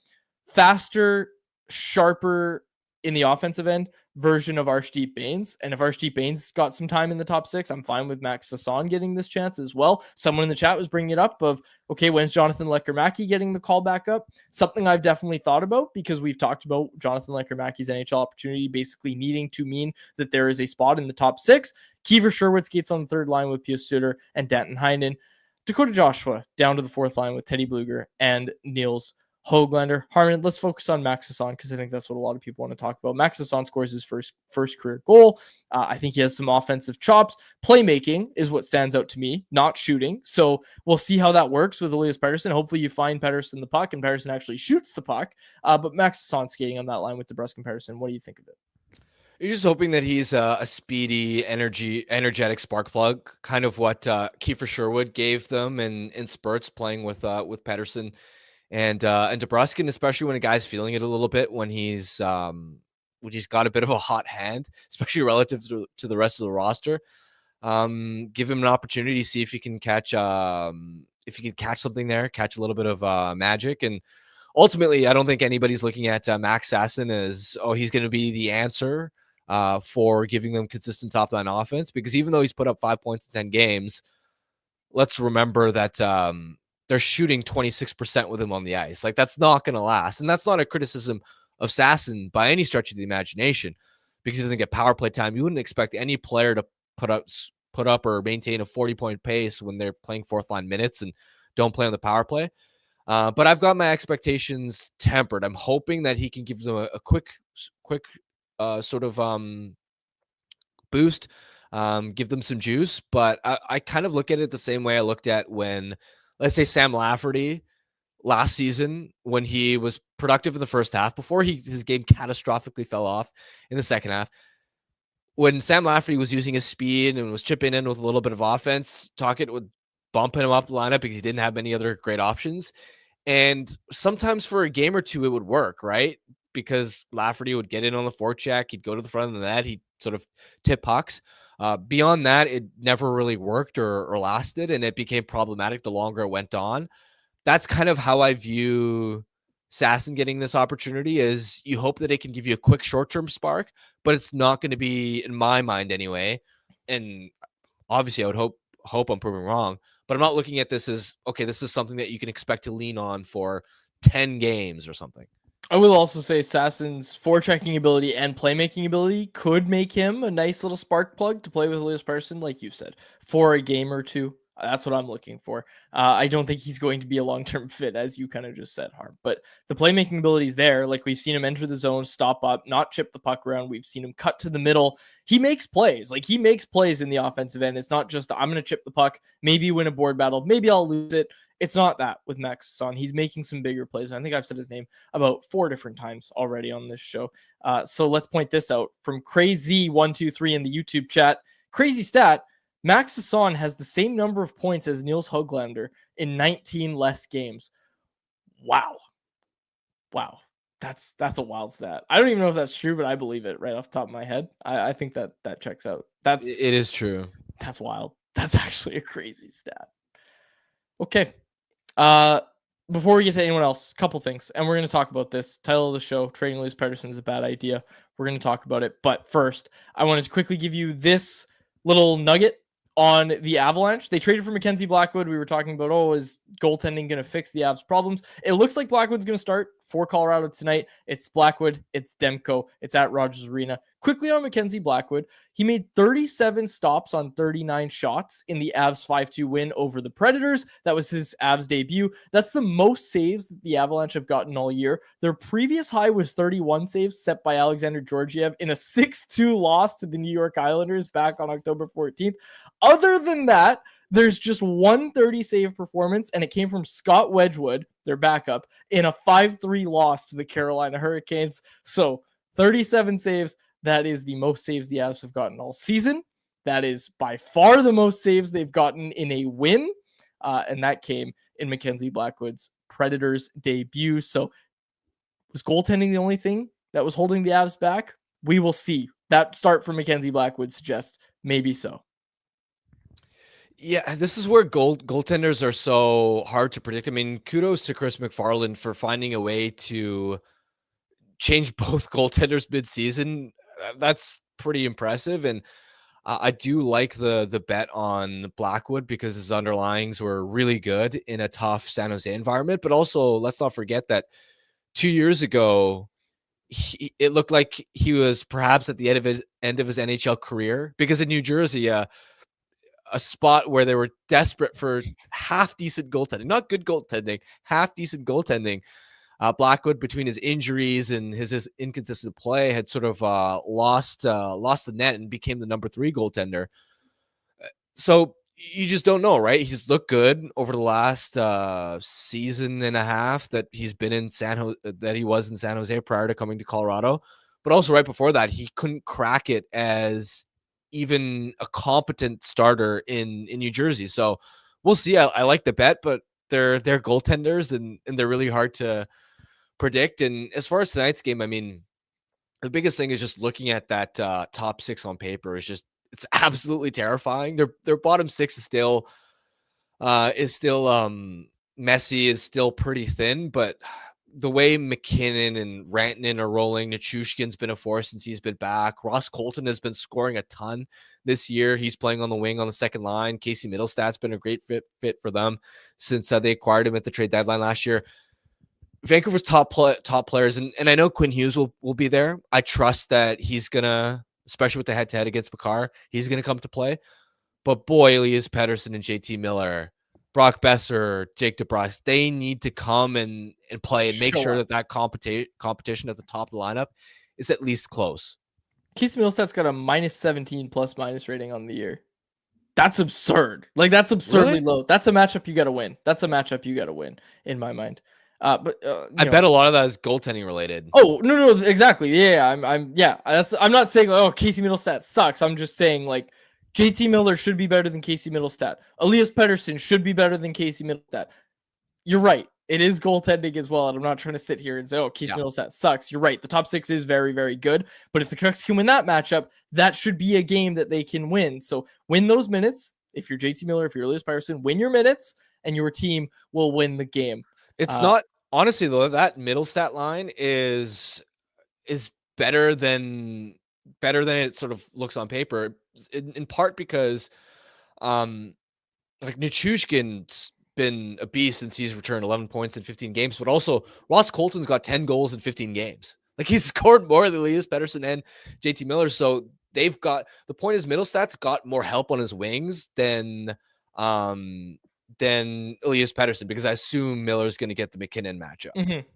faster, sharper in the offensive end version of Arshdeep Bains. And if Arshdeep Bains got some time in the top 6, I'm fine with Max Sasson getting this chance as well. Someone in the chat was bringing it up of, okay, when's Jonathan Lekkerimäki getting the call back up? Something I've definitely thought about, because we've talked about Jonathan Lekkerimäki's NHL opportunity basically needing to mean that there is a spot in the top 6. Kiefer Sherwood skates on the third line with Pius Suter and Danton Heinen. Dakota Joshua down to the fourth line with Teddy Bluger and Nils Hoglander. Harman, let's focus on Max Sasson, because I think that's what a lot of people want to talk about. Max Sasson scores his first career goal. I think he has some offensive chops. Playmaking is what stands out to me, not shooting. So we'll see how that works with Elias Pettersson. Hopefully you find Pettersson the puck and Pettersson actually shoots the puck. But Max Sasson skating on that line with DeBrusk and Pettersson. What do you think of it? You're just hoping that he's a speedy, energetic spark plug, kind of what Kiefer Sherwood gave them in spurts playing with Pettersson and DeBrusk, and especially when a guy's feeling it a little bit, when he's got a bit of a hot hand, especially relative to the rest of the roster. Give him an opportunity to see if he can catch something there, catch a little bit of magic. And ultimately, I don't think anybody's looking at Max Sasson as, he's going to be the answer for giving them consistent top line offense, because even though he's put up 5 points in 10 games, let's remember that they're shooting 26% with him on the ice. Like, that's not going to last. And that's not a criticism of Sasson by any stretch of the imagination, because he doesn't get power play time. You wouldn't expect any player to put up or maintain a 40-point pace when they're playing fourth line minutes and don't play on the power play. But I've got my expectations tempered. I'm hoping that he can give them a quick sort of boost, give them some juice. But I kind of look at it the same way I looked at when, let's say, Sam Lafferty last season, when he was productive in the first half before his game catastrophically fell off in the second half. When Sam Lafferty was using his speed and was chipping in with a little bit of offense, Tocchet would bumping him up the lineup because he didn't have many other great options. And sometimes for a game or two, it would work, right? Because Lafferty would get in on the forecheck. He'd go to the front of the net. He'd sort of tip pucks. Beyond that, it never really worked or lasted, and it became problematic the longer it went on. That's kind of how I view Sasson getting this opportunity, is you hope that it can give you a quick short-term spark, but it's not going to be, in my mind anyway. And obviously I would hope I'm proving wrong, but I'm not looking at this as, okay, this is something that you can expect to lean on for 10 games or something. I will also say Sasson's forechecking ability and playmaking ability could make him a nice little spark plug to play with Elias Pettersson, like you said, for a game or two. That's what I'm looking for. I don't think he's going to be a long-term fit, as you kind of just said, Harm. But the playmaking ability is there. Like, we've seen him enter the zone, stop up, not chip the puck around. We've seen him cut to the middle. He makes plays. Like, he makes plays in the offensive end. It's not just, I'm going to chip the puck, maybe win a board battle, maybe I'll lose it. It's not that with Max Sasson. He's making some bigger plays. I think I've said his name about 4 different times already on this show. So let's point this out from Crazy123 in the YouTube chat. Crazy stat: Max Sasson has the same number of points as Nils Hoglander in 19 less games. Wow. That's a wild stat. I don't even know if that's true, but I believe it right off the top of my head. I think that checks out. It is true. That's wild. That's actually a crazy stat. Okay. Before we get to anyone else, a couple things, and we're going to talk about this. Title of the show: trading Elias Pettersson is a bad idea. We're going to talk about it, but first, I wanted to quickly give you this little nugget on the Avalanche. They traded for Mackenzie Blackwood. We were talking about, is goaltending going to fix the Avs' problems? It looks like Blackwood's going to start for Colorado tonight. It's Blackwood, it's Demko, it's at Rogers Arena. Quickly on Mackenzie Blackwood, he made 37 stops on 39 shots in the Avs 5-2 win over the Predators. That was his Avs debut. That's the most saves that the Avalanche have gotten all year. Their previous high was 31 saves set by Alexander Georgiev in a 6-2 loss to the New York Islanders back on October 14th. Other than that, there's just one 30-save performance, and it came from Scott Wedgwood, their backup, in a 5-3 loss to the Carolina Hurricanes. So 37 saves. That is the most saves the Avs have gotten all season. That is by far the most saves they've gotten in a win, and that came in Mackenzie Blackwood's Predators debut. So was goaltending the only thing that was holding the Avs back? We will see. That start from Mackenzie Blackwood suggests maybe so. Yeah, this is where goaltenders are so hard to predict. I mean, kudos to Chris McFarland for finding a way to change both goaltenders mid-season. That's pretty impressive, and I do like the bet on Blackwood because his underlyings were really good in a tough San Jose environment. But also, let's not forget that 2 years ago, it looked like he was perhaps at the end of his NHL career, because in New Jersey, a spot where they were desperate for half decent goaltending, not good goaltending, half decent goaltending. Blackwood, between his injuries and his inconsistent play, had sort of lost the net and became the number 3 goaltender. So you just don't know, right? He's looked good over the last season and a half that he's been in that he was in San Jose prior to coming to Colorado, but also right before that, he couldn't crack it as even a competent starter in New Jersey. So we'll see. I like the bet, but they're goaltenders and they're really hard to predict. And as far as tonight's game, I mean, the biggest thing is just looking at that top 6 on paper it's absolutely terrifying. Their bottom 6 is still messy, is still pretty thin, but the way McKinnon and Rantanen are rolling, Nichushkin's been a force since he's been back. Ross Colton has been scoring a ton this year. He's playing on the wing on the second line. Casey Middlestat's been a great fit for them since they acquired him at the trade deadline last year. Vancouver's top players, and I know Quinn Hughes will be there. I trust that he's gonna, especially with the head-to-head against Makar, he's gonna come to play. But boy, Elias Pettersson and JT Miller, Brock Besser, Jake DeBrusk, they need to come and play and make sure that competition at the top of the lineup is at least close. Casey Middlestat's got a -17 plus-minus rating on the year. That's absurd. Like, that's absurdly low. That's a matchup you got to win. In my mind. But I bet a lot of that is goaltending related. Oh, no, exactly. Yeah, I'm not saying like, Casey Middlestat sucks. I'm just saying, like, JT Miller should be better than Casey Middlestat. Elias Pettersson should be better than Casey Middlestat. You're right. It is goaltending as well, and I'm not trying to sit here and say, Casey Middlestat sucks. You're right. The top 6 is very, very good, but if the Canucks can win that matchup, that should be a game that they can win. So win those minutes. If you're JT Miller, if you're Elias Pettersson, win your minutes, and your team will win the game. It's not, honestly, though, that Middlestat line is better than it sort of looks on paper, in part because like Nichushkin been a beast since he's returned 11 points in 15 games, but also Ross Colton's got 10 goals in 15 games. Like, he's scored more than Elias Pettersson and JT Miller. So they've got, the point is Middlestad's got more help on his wings than Elias Pettersson, because I assume Miller's going to get the McKinnon matchup. Mm-hmm.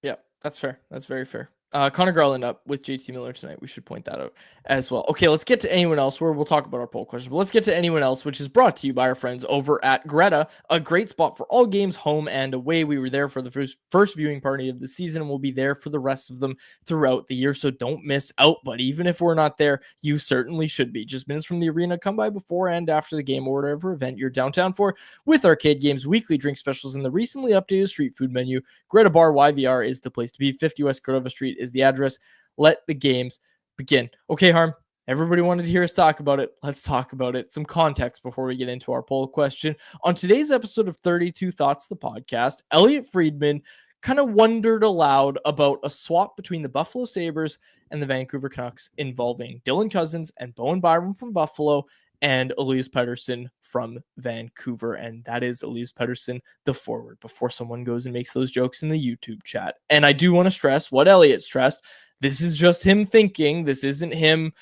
Yeah, that's fair. That's very fair. Connor Garland up with JT Miller tonight. We should point that out as well. Okay, let's get to anyone else, where we'll talk about our poll question. But let's get to anyone else, which is brought to you by our friends over at Greta, a great spot for all games, home and away. We were there for the first viewing party of the season, and we'll be there for the rest of them throughout the year. So don't miss out. But even if we're not there, you certainly should be. Just minutes from the arena. Come by before and after the game, or whatever event you're downtown for, with arcade games, weekly drink specials, and the recently updated street food menu. Greta Bar YVR is the place to be. 50 West Cordova Street is the address. Let the games begin. Okay, Harm, everybody wanted to hear us talk about it. Let's talk about it. Some context before we get into our poll question. On today's episode of 32 Thoughts, the podcast, Elliot Friedman kind of wondered aloud about a swap between the Buffalo Sabres and the Vancouver Canucks involving Dylan Cousins and Bowen Byram from Buffalo and Elias Pettersson from Vancouver. And that is Elias Pettersson, the forward, before someone goes and makes those jokes in the YouTube chat. And I do want to stress what Elliot stressed. This is just him thinking. This isn't him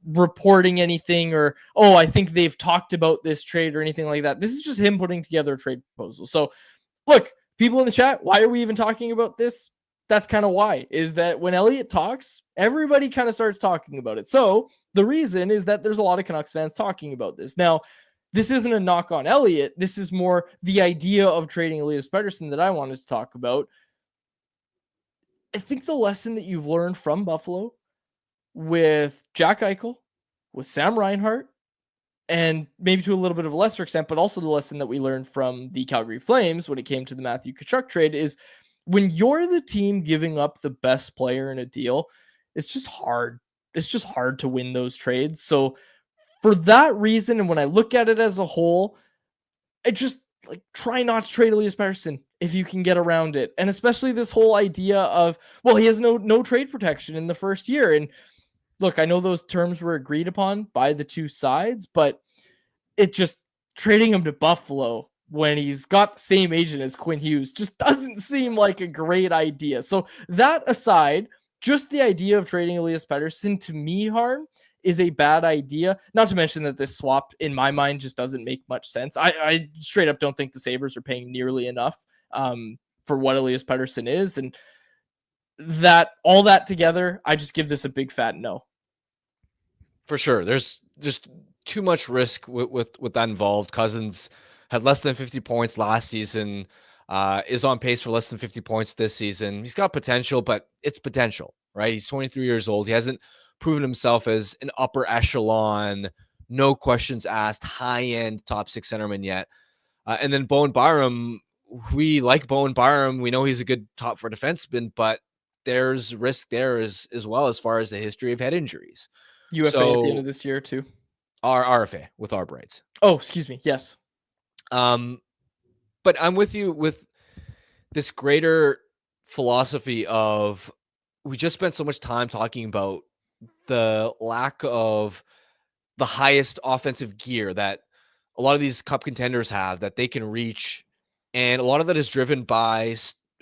reporting anything or, oh, I think they've talked about this trade or anything like that. This is just him putting together a trade proposal. So look, people in the chat, why are we even talking about this? That's kind of why, is that when Elliot talks, everybody kind of starts talking about it. So the reason is that there's a lot of Canucks fans talking about this. Now, this isn't a knock on Elliot. This is more the idea of trading Elias Pettersson that I wanted to talk about. I think the lesson that you've learned from Buffalo with Jack Eichel, with Sam Reinhart, and maybe to a little bit of a lesser extent, but also the lesson that we learned from the Calgary Flames when it came to the Matthew Tkachuk trade is when you're the team giving up the best player in a deal, it's just hard. It's just hard to win those trades. So for that reason, and when I look at it as a whole, I just try not to trade Elias Pettersson if you can get around it. And especially this whole idea of, well, he has no trade protection in the first year. And look, I know those terms were agreed upon by the two sides, but it just trading him to Buffalo when he's got the same agent as Quinn Hughes just doesn't seem like a great idea. So that aside, just the idea of trading Elias Pettersson to me, Harm, is a bad idea. Not to mention that this swap, in my mind, just doesn't make much sense. I straight up don't think the Sabres are paying nearly enough for what Elias Pettersson is. And that all that together, I just give this a big fat no. For sure. There's just too much risk with that involved. Cousins had less than 50 points last season, is on pace for less than 50 points this season. He's got potential, but it's potential, right? He's 23 years old. He hasn't proven himself as an upper echelon, no questions asked, high-end top six centerman yet. And then Bowen Byram, we like Bowen Byram. We know he's a good top four defenseman, but there's risk there as well as far as the history of head injuries. UFA at the end of this year too. Our RFA with our braids. Oh, excuse me. Yes. But I'm with you with this greater philosophy of, we just spent so much time talking about the lack of the highest offensive gear that a lot of these cup contenders have that they can reach. And a lot of that is driven by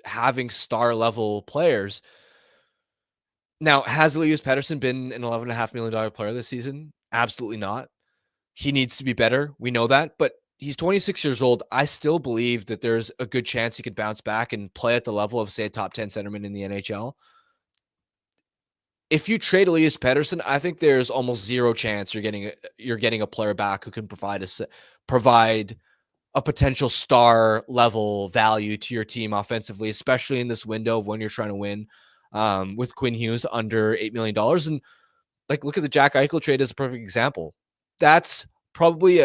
having star level players. Now, has Elias Pettersson been an $11.5 million player this season? Absolutely not. He needs to be better. We know that, but he's 26 years old. I still believe that there's a good chance he could bounce back and play at the level of, say, a top 10 centerman in the NHL. If you trade Elias Pettersson, I think there's almost zero chance you're getting a player back who can provide a potential star level value to your team offensively, especially in this window of when you're trying to win with Quinn Hughes under $8 million. And look at the Jack Eichel trade as a perfect example. That's probably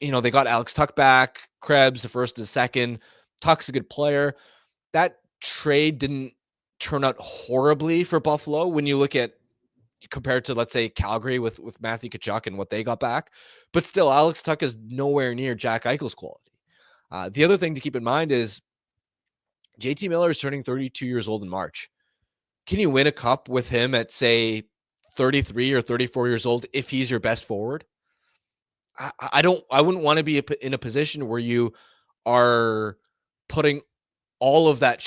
they got Alex Tuch back, Krebs, the first and the second. Tuch's a good player. That trade didn't turn out horribly for Buffalo when you look at, compared to, let's say, Calgary with Matthew Tkachuk and what they got back. But still, Alex Tuch is nowhere near Jack Eichel's quality. The other thing to keep in mind is JT Miller is turning 32 years old in March. Can you win a cup with him at, say, 33 or 34 years old if he's your best forward? I wouldn't want to be in a position where you are putting all of that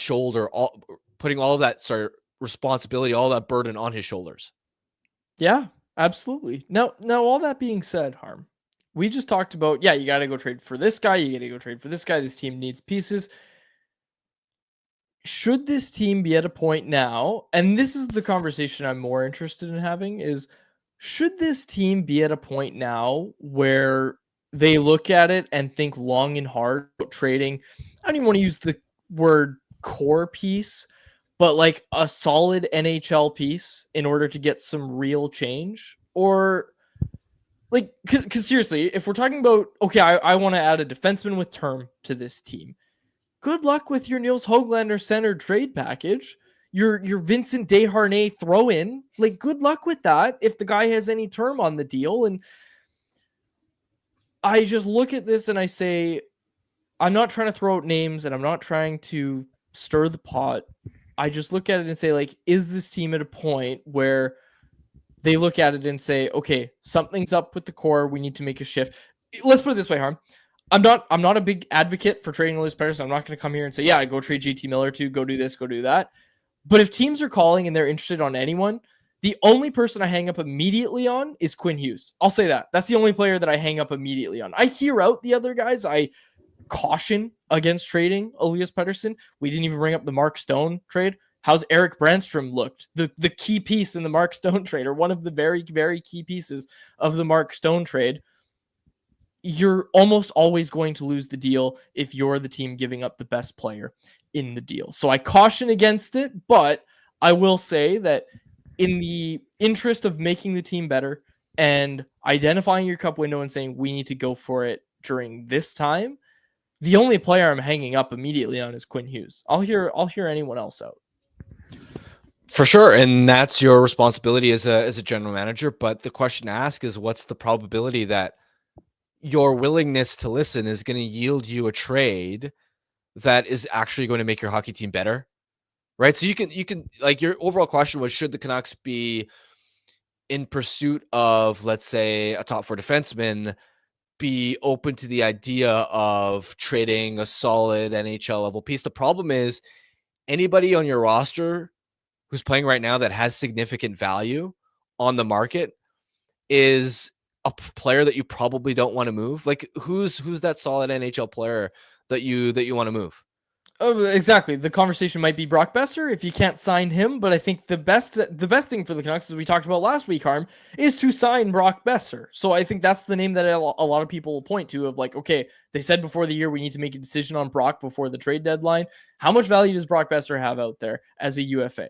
putting all of that responsibility, all that burden on his shoulders. Yeah, absolutely. Now, all that being said, Harm, we just talked about, you got to go trade for this guy. You got to go trade for this guy. This team needs pieces. Should this team be at a point now, and this is the conversation I'm more interested in having, is should this team be at a point now where they look at it and think long and hard about trading? I don't even want to use the word core piece, but like a solid NHL piece in order to get some real change? Or like, because seriously, if we're talking about, okay, I want to add a defenseman with term to this team, good luck with your Nils Hoglander centered trade package. Your Vincent Desharnais throw in, like, good luck with that if the guy has any term on the deal. And I just look at this and I say, I'm not trying to throw out names and I'm not trying to stir the pot. I just look at it and say, like, is this team at a point where they look at it and say, okay, something's up with the core. We need to make a shift. Let's put it this way, Harm. I'm not a big advocate for trading Elias Pettersson. I'm not going to come here and say, yeah, go trade JT Miller too, go do this, go do that. But if teams are calling and they're interested on anyone, the only person I hang up immediately on is Quinn Hughes. I'll say that. That's the only player that I hang up immediately on. I hear out the other guys. I caution against trading Elias Pettersson. We didn't even bring up the Mark Stone trade. How's Eric Brandstrom looked? The key piece in the Mark Stone trade, or one of the very, very key pieces of the Mark Stone trade. You're almost always going to lose the deal if you're the team giving up the best player in the deal. So I caution against it, but I will say that in the interest of making the team better and identifying your cup window and saying we need to go for it during this time, the only player I'm hanging up immediately on is Quinn Hughes. I'll hear anyone else out. For sure, and that's your responsibility as a general manager. But the question to ask is, what's the probability that your willingness to listen is going to yield you a trade that is actually going to make your hockey team better, right? So you can like, your overall question was, should the Canucks be in pursuit of, let's say, a top 4 defenseman, be open to the idea of trading a solid NHL level piece? The problem is, anybody on your roster who's playing right now that has significant value on the market is a player that you probably don't want to move. Like, who's that solid NHL player that you want to move? Oh, exactly. The conversation might be Brock Besser if you can't sign him, but I think the best thing for the Canucks, as we talked about last week, Harm, is to sign Brock Besser. So I think that's the name that a lot of people will point to, of like, okay, they said before the year we need to make a decision on Brock before the trade deadline. How much value does Brock Besser have out there as a UFA?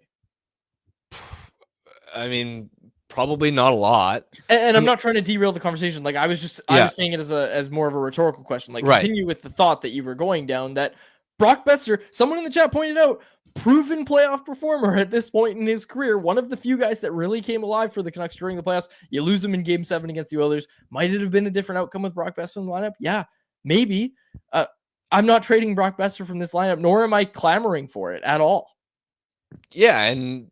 I mean, probably not a lot. And I'm not trying to derail the conversation. Like, I was saying it as more of a rhetorical question. Like, right. Continue with the thought that you were going down, that Brock Besser, someone in the chat pointed out, proven playoff performer at this point in his career. One of the few guys that really came alive for the Canucks during the playoffs. You lose him in Game 7 against the Oilers. Might it have been a different outcome with Brock Besser in the lineup? Yeah, maybe. I'm not trading Brock Besser from this lineup, nor am I clamoring for it at all. Yeah, and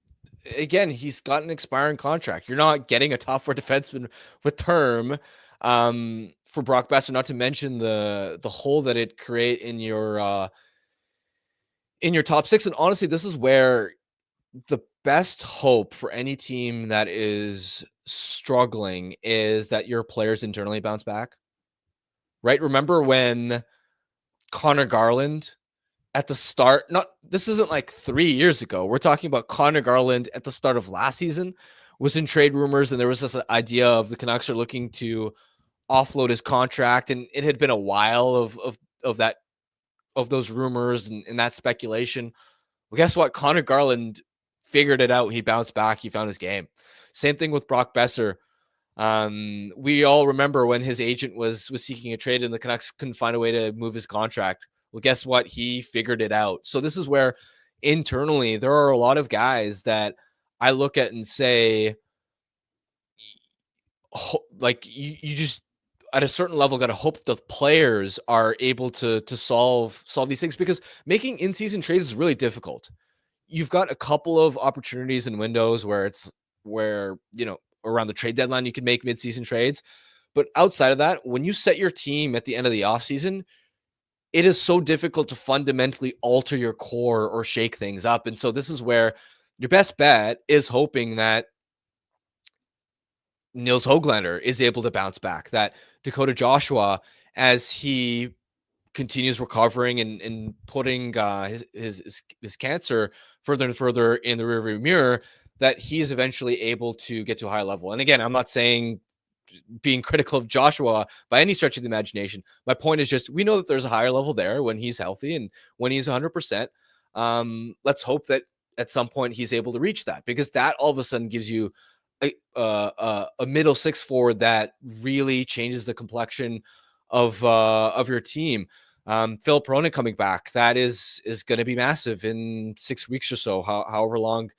again, he's got an expiring contract. You're not getting a top 4 defenseman with term for Brock Besser, not to mention the hole that it create in your top 6. And honestly, this is where the best hope for any team that is struggling is that your players internally bounce back. Right? Remember when Connor Garland at the start, this isn't like 3 years ago. We're talking about Connor Garland at the start of last season was in trade rumors, and there was this idea of the Canucks are looking to offload his contract, and it had been a while of those rumors and that speculation. Well, guess what? Connor Garland figured it out. He bounced back. He found his game. Same thing with Brock Besser. We all remember when his agent was seeking a trade and the Canucks couldn't find a way to move his contract. Well, guess what? He figured it out. So this is where internally there are a lot of guys that I look at and say, like, you just at a certain level got to hope the players are able to solve these things, because making in-season trades is really difficult. You've got a couple of opportunities and windows where around the trade deadline you can make mid-season trades, But outside of that, when you set your team at the end of the offseason, it is so difficult to fundamentally alter your core or shake things up. And so this is where your best bet is hoping that Nils Hoglander is able to bounce back, that Dakota Joshua, as he continues recovering and putting his cancer further and further in the rearview mirror, that he's eventually able to get to a high level. And again, I'm not saying being critical of Joshua by any stretch of the imagination. My point is just, we know that there's a higher level there when he's healthy and when he's 100%. Let's hope that at some point he's able to reach that, because that all of a sudden gives you a middle six forward that really changes the complexion of your team. Philip Ronan coming back, that is going to be massive in 6 weeks or so, however long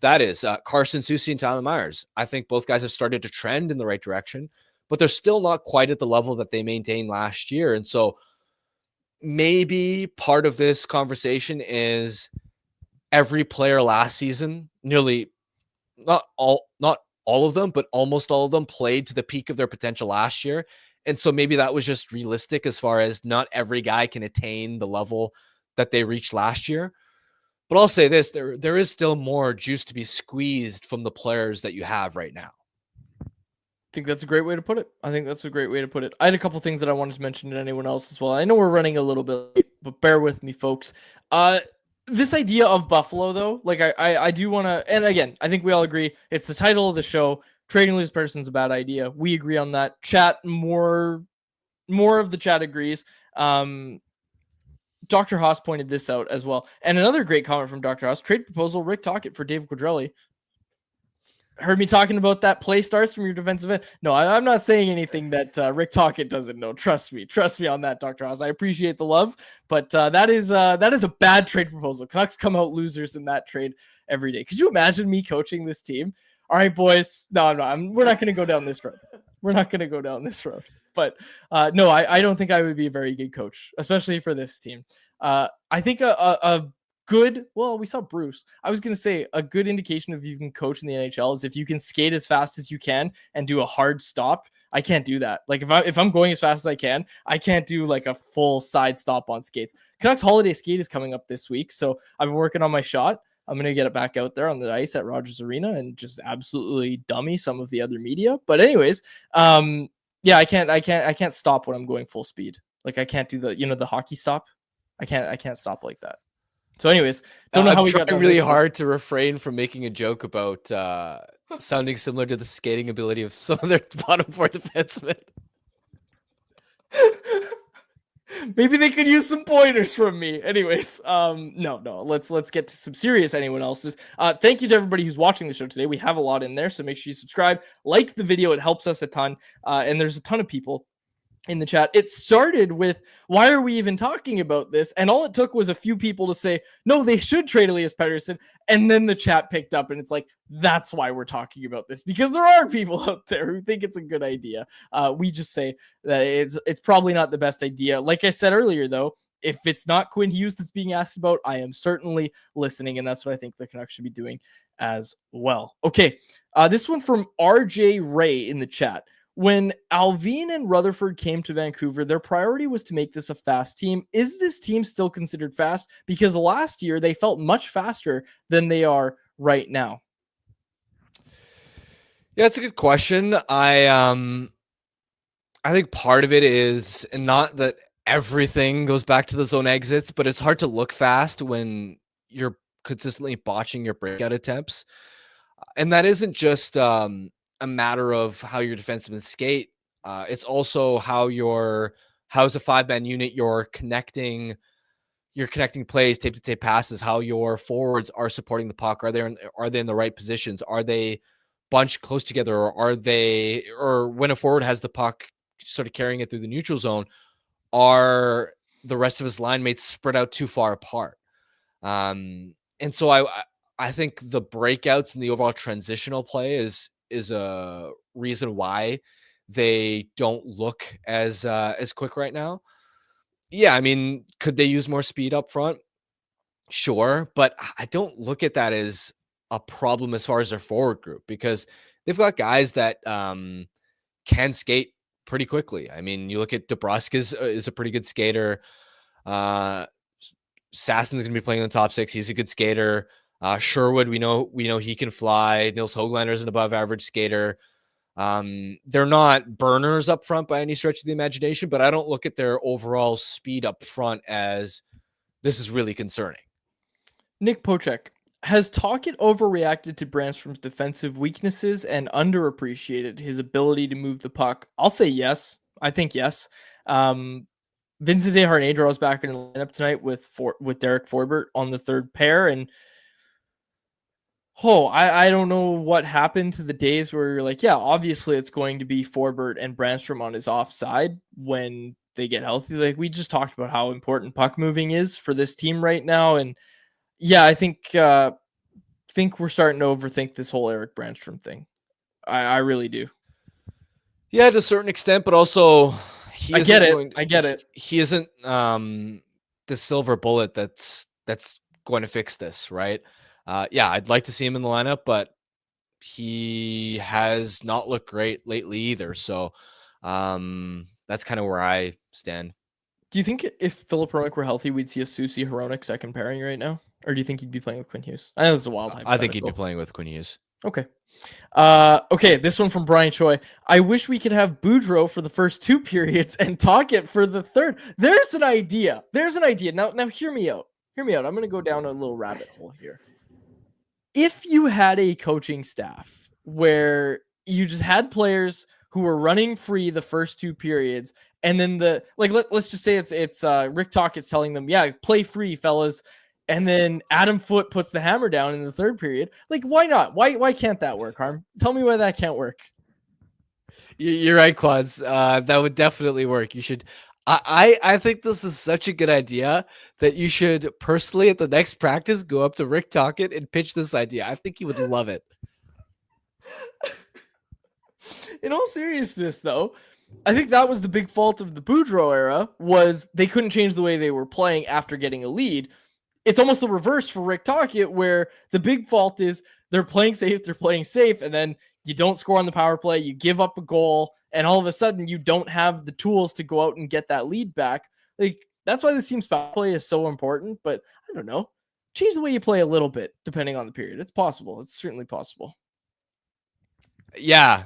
that is. Carson Soucy and Tyler Myers, I think both guys have started to trend in the right direction, but they're still not quite at the level that they maintained last year. And so maybe part of this conversation is every player last season, nearly not all of them, but almost all of them played to the peak of their potential last year. And so maybe that was just realistic, as far as not every guy can attain the level that they reached last year. But I'll say this, there is still more juice to be squeezed from the players that you have right now. I think that's a great way to put it. I had a couple things that I wanted to mention to anyone else as well. I know we're running a little bit late, but bear with me, folks. This idea of Buffalo, though, like I do want to, and again, I think we all agree it's the title of the show. Trading Elias Pettersson's a bad idea. We agree on that. Chat, more of the chat agrees. Dr. Haas pointed this out as well. And another great comment from Dr. Haas, trade proposal, Rick Tocchet for Dave Quadrelli. Heard me talking about that play starts from your defensive end. No, I'm not saying anything that Rick Tocchet doesn't know. Trust me on that, Dr. Haas. I appreciate the love, but that is a bad trade proposal. Canucks come out losers in that trade every day. Could you imagine me coaching this team? All right, boys. No, we're not going to go down this road. But no, I don't think I would be a very good coach, especially for this team. I think a good, well, we saw Bruce. I was going to say a good indication of you can coach in the NHL is if you can skate as fast as you can and do a hard stop. I can't do that. Like if I'm going as fast as I can't do like a full side stop on skates. Canucks holiday skate is coming up this week, so I've been working on my shot. I'm going to get it back out there on the ice at Rogers Arena and just absolutely dummy some of the other media. But anyways, yeah, I can't stop when I'm going full speed. Like I can't do the hockey stop. I can't stop like that. So anyways, don't know how we got trying really hard to refrain from making a joke about sounding similar to the skating ability of some of their bottom four defensemen. Maybe they could use some pointers from me. Anyways, no. Let's get to some serious anyone else's. Thank you to everybody who's watching the show today. We have a lot in there, so make sure you subscribe, like the video. It helps us a ton. And there's a ton of people in the chat. It started with, why are we even talking about this? And all it took was a few people to say, no, they should trade Elias Pettersson. And then the chat picked up and it's like, that's why we're talking about this, because there are people out there who think it's a good idea. We just say that it's probably not the best idea. Like I said earlier, though, if it's not Quinn Hughes that's being asked about, I am certainly listening. And that's what I think the Canucks should be doing as well. Okay. This one from RJ Ray in the chat. When Allvin and Rutherford came to Vancouver, their priority was to make this a fast team. Is this team still considered fast? Because last year they felt much faster than they are right now. Yeah, it's a good question. I think part of it is, and not that everything goes back to the zone exits, but it's hard to look fast when you're consistently botching your breakout attempts. And that isn't just a matter of how your defensemen skate. It's also how's a five-man unit you're connecting plays, tape-to-tape passes, how your forwards are supporting the puck. Are they in the right positions? Are they bunched close together, or when a forward has the puck sort of carrying it through the neutral zone, are the rest of his line mates spread out too far apart? And so I think the breakouts and the overall transitional play is a reason why they don't look as quick right now. Yeah, I mean, could they use more speed up front? Sure, but I don't look at that as a problem as far as their forward group, because they've got guys that can skate pretty quickly. I mean, you look at DeBrusque is a pretty good skater. Sasson's going to be playing in the top six. He's a good skater. Sherwood, we know he can fly. Nils Hoglander is an above average skater. They're not burners up front by any stretch of the imagination, but I don't look at their overall speed up front as this is really concerning. Nick Pocek, has Tocchet overreacted to Brandstrom's defensive weaknesses and underappreciated his ability to move the puck? I'll say yes. I think yes. Vincent Desharnais is back in the lineup tonight with Derek Forbert on the third pair, and I don't know what happened to the days where you're like, yeah, obviously it's going to be Forbert and Brandstrom on his offside when they get healthy. Like, we just talked about how important puck moving is for this team right now, and yeah, I think we're starting to overthink this whole Eric Brandstrom thing. I really do. Yeah, to a certain extent, but also I get it. He isn't the silver bullet that's going to fix this, right? Yeah, I'd like to see him in the lineup, but he has not looked great lately either. So that's kind of where I stand. Do you think if Philip Hronek were healthy, we'd see a Susie Hronek second pairing right now? Or do you think he'd be playing with Quinn Hughes? I know this is a wild hypothetical. I think he'd be playing with Quinn Hughes. Okay. Okay, this one from Brian Choi. I wish we could have Boudreaux for the first two periods and Tocchet for the third. There's an idea. Now hear me out. I'm going to go down a little rabbit hole here. If you had a coaching staff where you just had players who were running free the first two periods, and then let's just say it's Rick Tocchet's telling them, yeah, play free, fellas. And then Adam Foote puts the hammer down in the third period. Like, why not? Why can't that work, Harm? Tell me why that can't work. You're right, Quads. That would definitely work. You should. I think this is such a good idea that you should personally at the next practice go up to Rick Tocchet and pitch this idea. I think he would love it. In all seriousness, though, I think that was the big fault of the Boudreaux era, was they couldn't change the way they were playing after getting a lead. It's almost the reverse for Rick Tocchet, where the big fault is they're playing safe, and then you don't score on the power play, you give up a goal, and all of a sudden you don't have the tools to go out and get that lead back. Like, that's why this team's power play is so important, but I don't know. Change the way you play a little bit, depending on the period. It's possible. It's certainly possible. Yeah,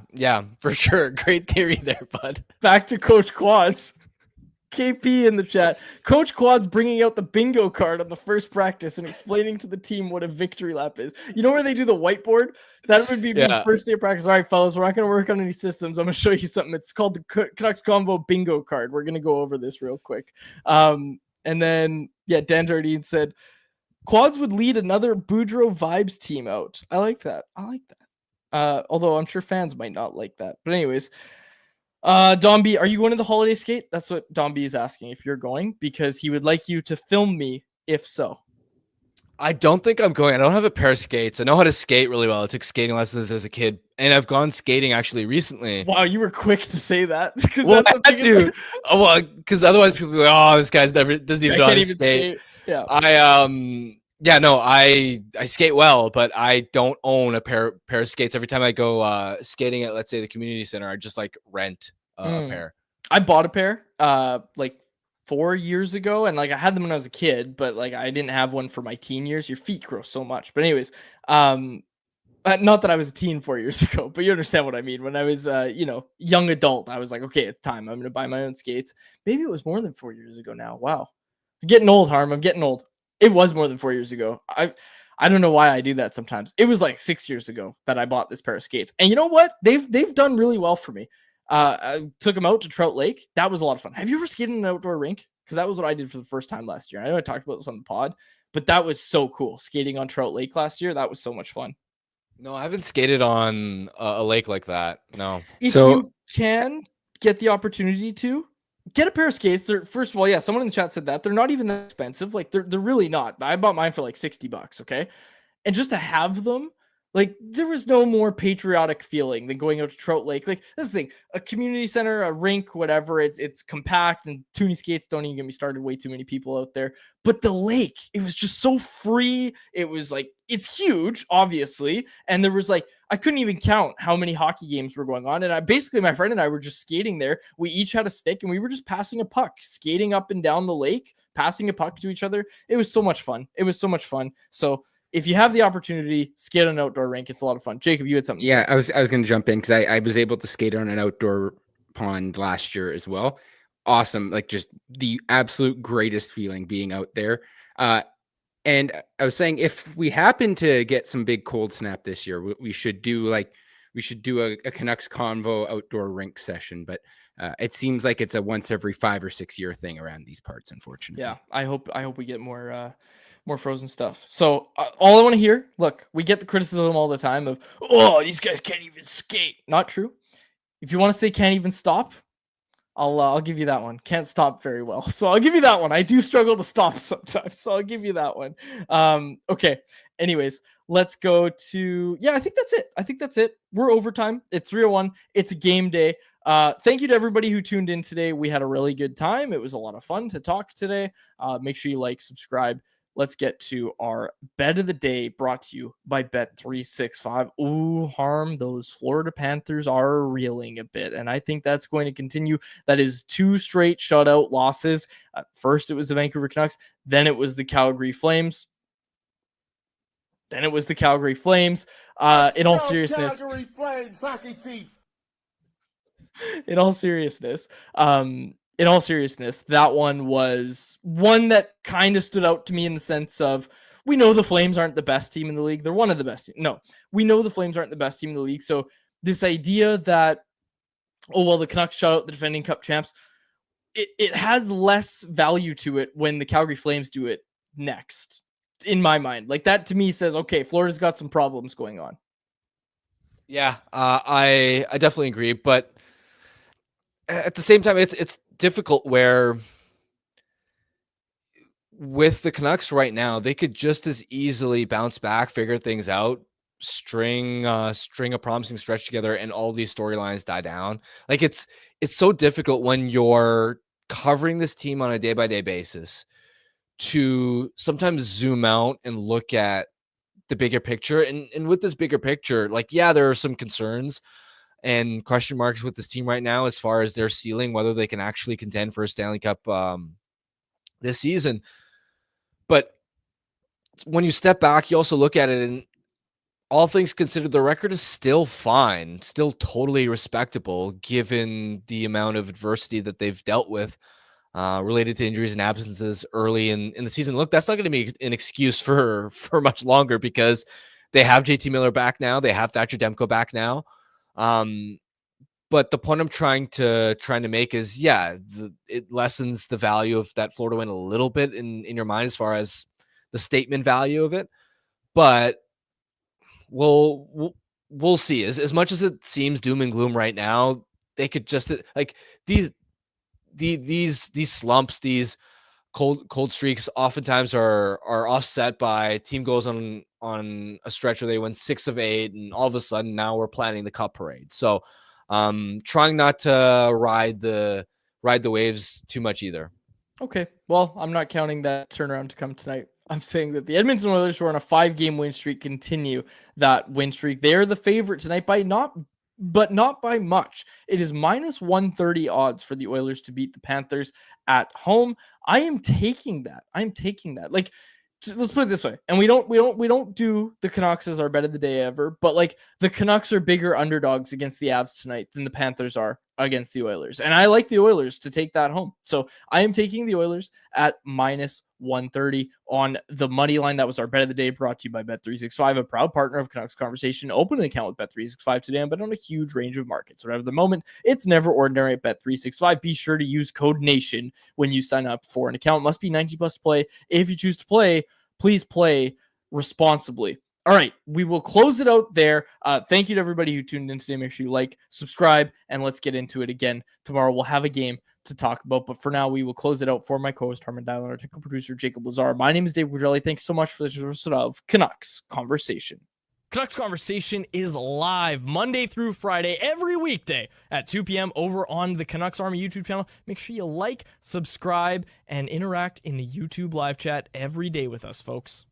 for sure. Great theory there, bud. Back to Coach Quads. KP in the chat. Coach Quad's bringing out the bingo card on the first practice and explaining to the team what a victory lap is. You know where they do the whiteboard? That would be the first day of practice. All right, fellas, we're not going to work on any systems. I'm going to show you something. It's called the Canucks Combo bingo card. We're going to go over this real quick. And then, Dan Jardine said, Quads would lead another Boudreaux vibes team out. I like that. Although I'm sure fans might not like that. But anyways, Don B, are you going to the holiday skate? That's what Don B is asking, if you're going, because he would like you to film me if so. I don't think I'm going. I don't have a pair of skates. I know how to skate really well. I took skating lessons as a kid, and I've gone skating actually recently. Wow, you were quick to say that. Well, I had to. Well, because otherwise people will be like, oh, this guy's doesn't even know how to skate. Yeah. I skate well, but I don't own a pair of skates. Every time I go skating at, let's say, the community center, I just rent a pair. I bought a pair 4 years ago, and I had them when I was a kid, but I didn't have one for my teen years. Your feet grow so much. But anyways, not that I was a teen 4 years ago, but you understand what I mean. When I was young adult, I was like, okay, it's time. I'm gonna buy my own skates. Maybe it was more than 4 years ago now. Wow. I'm getting old, Harm. I'm getting old. It was more than 4 years ago. I don't know why I do that sometimes. It was 6 years ago that I bought this pair of skates. And you know what? They've done really well for me. I took them out to Trout Lake. That was a lot of fun. Have you ever skated in an outdoor rink? Because that was what I did for the first time last year. I know I talked about this on the pod, but that was so cool. Skating on Trout Lake last year, that was so much fun. No, I haven't skated on a lake like that. No. If you can get the opportunity to, get a pair of skates. They're, first of all, someone in the chat said that. They're not even that expensive. They're really not. I bought mine for $60, okay? And just to have them, Like, there was no more patriotic feeling than going out to Trout Lake. Like, this thing, a community center, a rink, whatever, it's compact, and Toonie skates, don't even get me started, way too many people out there. But the lake, it was just so free. It was like, it's huge, obviously. And there was like, I couldn't even count how many hockey games were going on. And basically, my friend and I were just skating there. We each had a stick, and we were just passing a puck, skating up and down the lake, passing a puck to each other. It was so much fun. So if you have the opportunity, skate on an outdoor rink. It's a lot of fun. Jacob, you had something to say. I was going to jump in because I was able to skate on an outdoor pond last year as well. Awesome. Like, just the absolute greatest feeling being out there. And I was saying, if we happen to get some big cold snap this year, we should do a Canucks Convo outdoor rink session. But it seems like it's a once every 5 or 6 year thing around these parts, unfortunately. Yeah, I hope we get more frozen stuff. So all I want to hear, look, we get the criticism all the time of, oh, these guys can't even skate. Not true. If you want to say can't even stop, I'll give you that one. Can't stop very well. So I'll give you that one. I do struggle to stop sometimes. So I'll give you that one. Okay. Anyways, let's go to, I think that's it. We're overtime. It's 3:01. It's a game day. Thank you to everybody who tuned in today. We had a really good time. It was a lot of fun to talk today. Make sure you like, subscribe. Let's get to our bet of the day, brought to you by Bet365. Ooh, Harm, those Florida Panthers are reeling a bit, and I think that's going to continue. That is 2 straight shutout losses. First, it was the Vancouver Canucks. Then it was the Calgary Flames. In all seriousness, Calgary Flames hockey team. In all seriousness, that one was one that kind of stood out to me in the sense of, we know the Flames aren't the best team in the league. They're one of the best. No, we know the Flames aren't the best team in the league. So this idea that, the Canucks shut out the defending Cup champs, it has less value to it when the Calgary Flames do it next, in my mind. Like, that to me says, okay, Florida's got some problems going on. Yeah, I definitely agree. But at the same time, it's difficult where with the Canucks right now, they could just as easily bounce back, figure things out, string a promising stretch together, and all these storylines die down. Like, it's so difficult when you're covering this team on a day-by-day basis to sometimes zoom out and look at the bigger picture. And with this bigger picture, like, there are some concerns and question marks with this team right now as far as their ceiling, whether they can actually contend for a Stanley Cup this season. But when you step back, you also look at it, and all things considered, the record is still fine, still totally respectable, given the amount of adversity that they've dealt with related to injuries and absences early in the season. Look, that's not going to be an excuse for much longer, because they have JT Miller back now. They have Thatcher Demko back now. But the point I'm trying to make is, it lessens the value of that Florida win a little bit in your mind as far as the statement value of it. But we'll see. As much as it seems doom and gloom right now, they could just, like, these slumps, these cold streaks oftentimes are offset by team goes on a stretch where they win 6 of 8, and all of a sudden now we're planning the Cup parade. So trying not to ride the waves too much either. Okay. Well, I'm not counting that turnaround to come tonight. I'm saying that the Edmonton Oilers, who are on a 5-game win streak, continue that win streak. They are the favorite tonight but not by much. It is minus 130 odds for the Oilers to beat the Panthers at home. I am taking that. Like, let's put it this way. And we don't do the Canucks as our bet of the day ever, but like, the Canucks are bigger underdogs against the Avs tonight than the Panthers are against the Oilers. And I like the Oilers to take that home. So I am taking the Oilers at minus 130 on the money line. That was our bet of the day, brought to you by Bet365, a proud partner of Canucks Conversation. Open an account with Bet365 today and bet on a huge range of markets. Whatever the moment, it's never ordinary at Bet365. Be sure to use code NATION when you sign up for an account. Must be 90 plus to play. If you choose to play, please play responsibly. All right, we will close it out there. Thank you to everybody who tuned in today. Make sure you like, subscribe, and let's get into it again. Tomorrow we'll have a game to talk about, but for now we will close it out. For my co-host Harman Dial and our technical producer Jacob Lazar, my name is Dave Gugelli. Thanks so much for this episode of Canucks Conversation. Canucks Conversation is live Monday through Friday, every weekday at 2 p.m. over on the Canucks Army YouTube channel. Make sure you like, subscribe, and interact in the YouTube live chat every day with us, folks.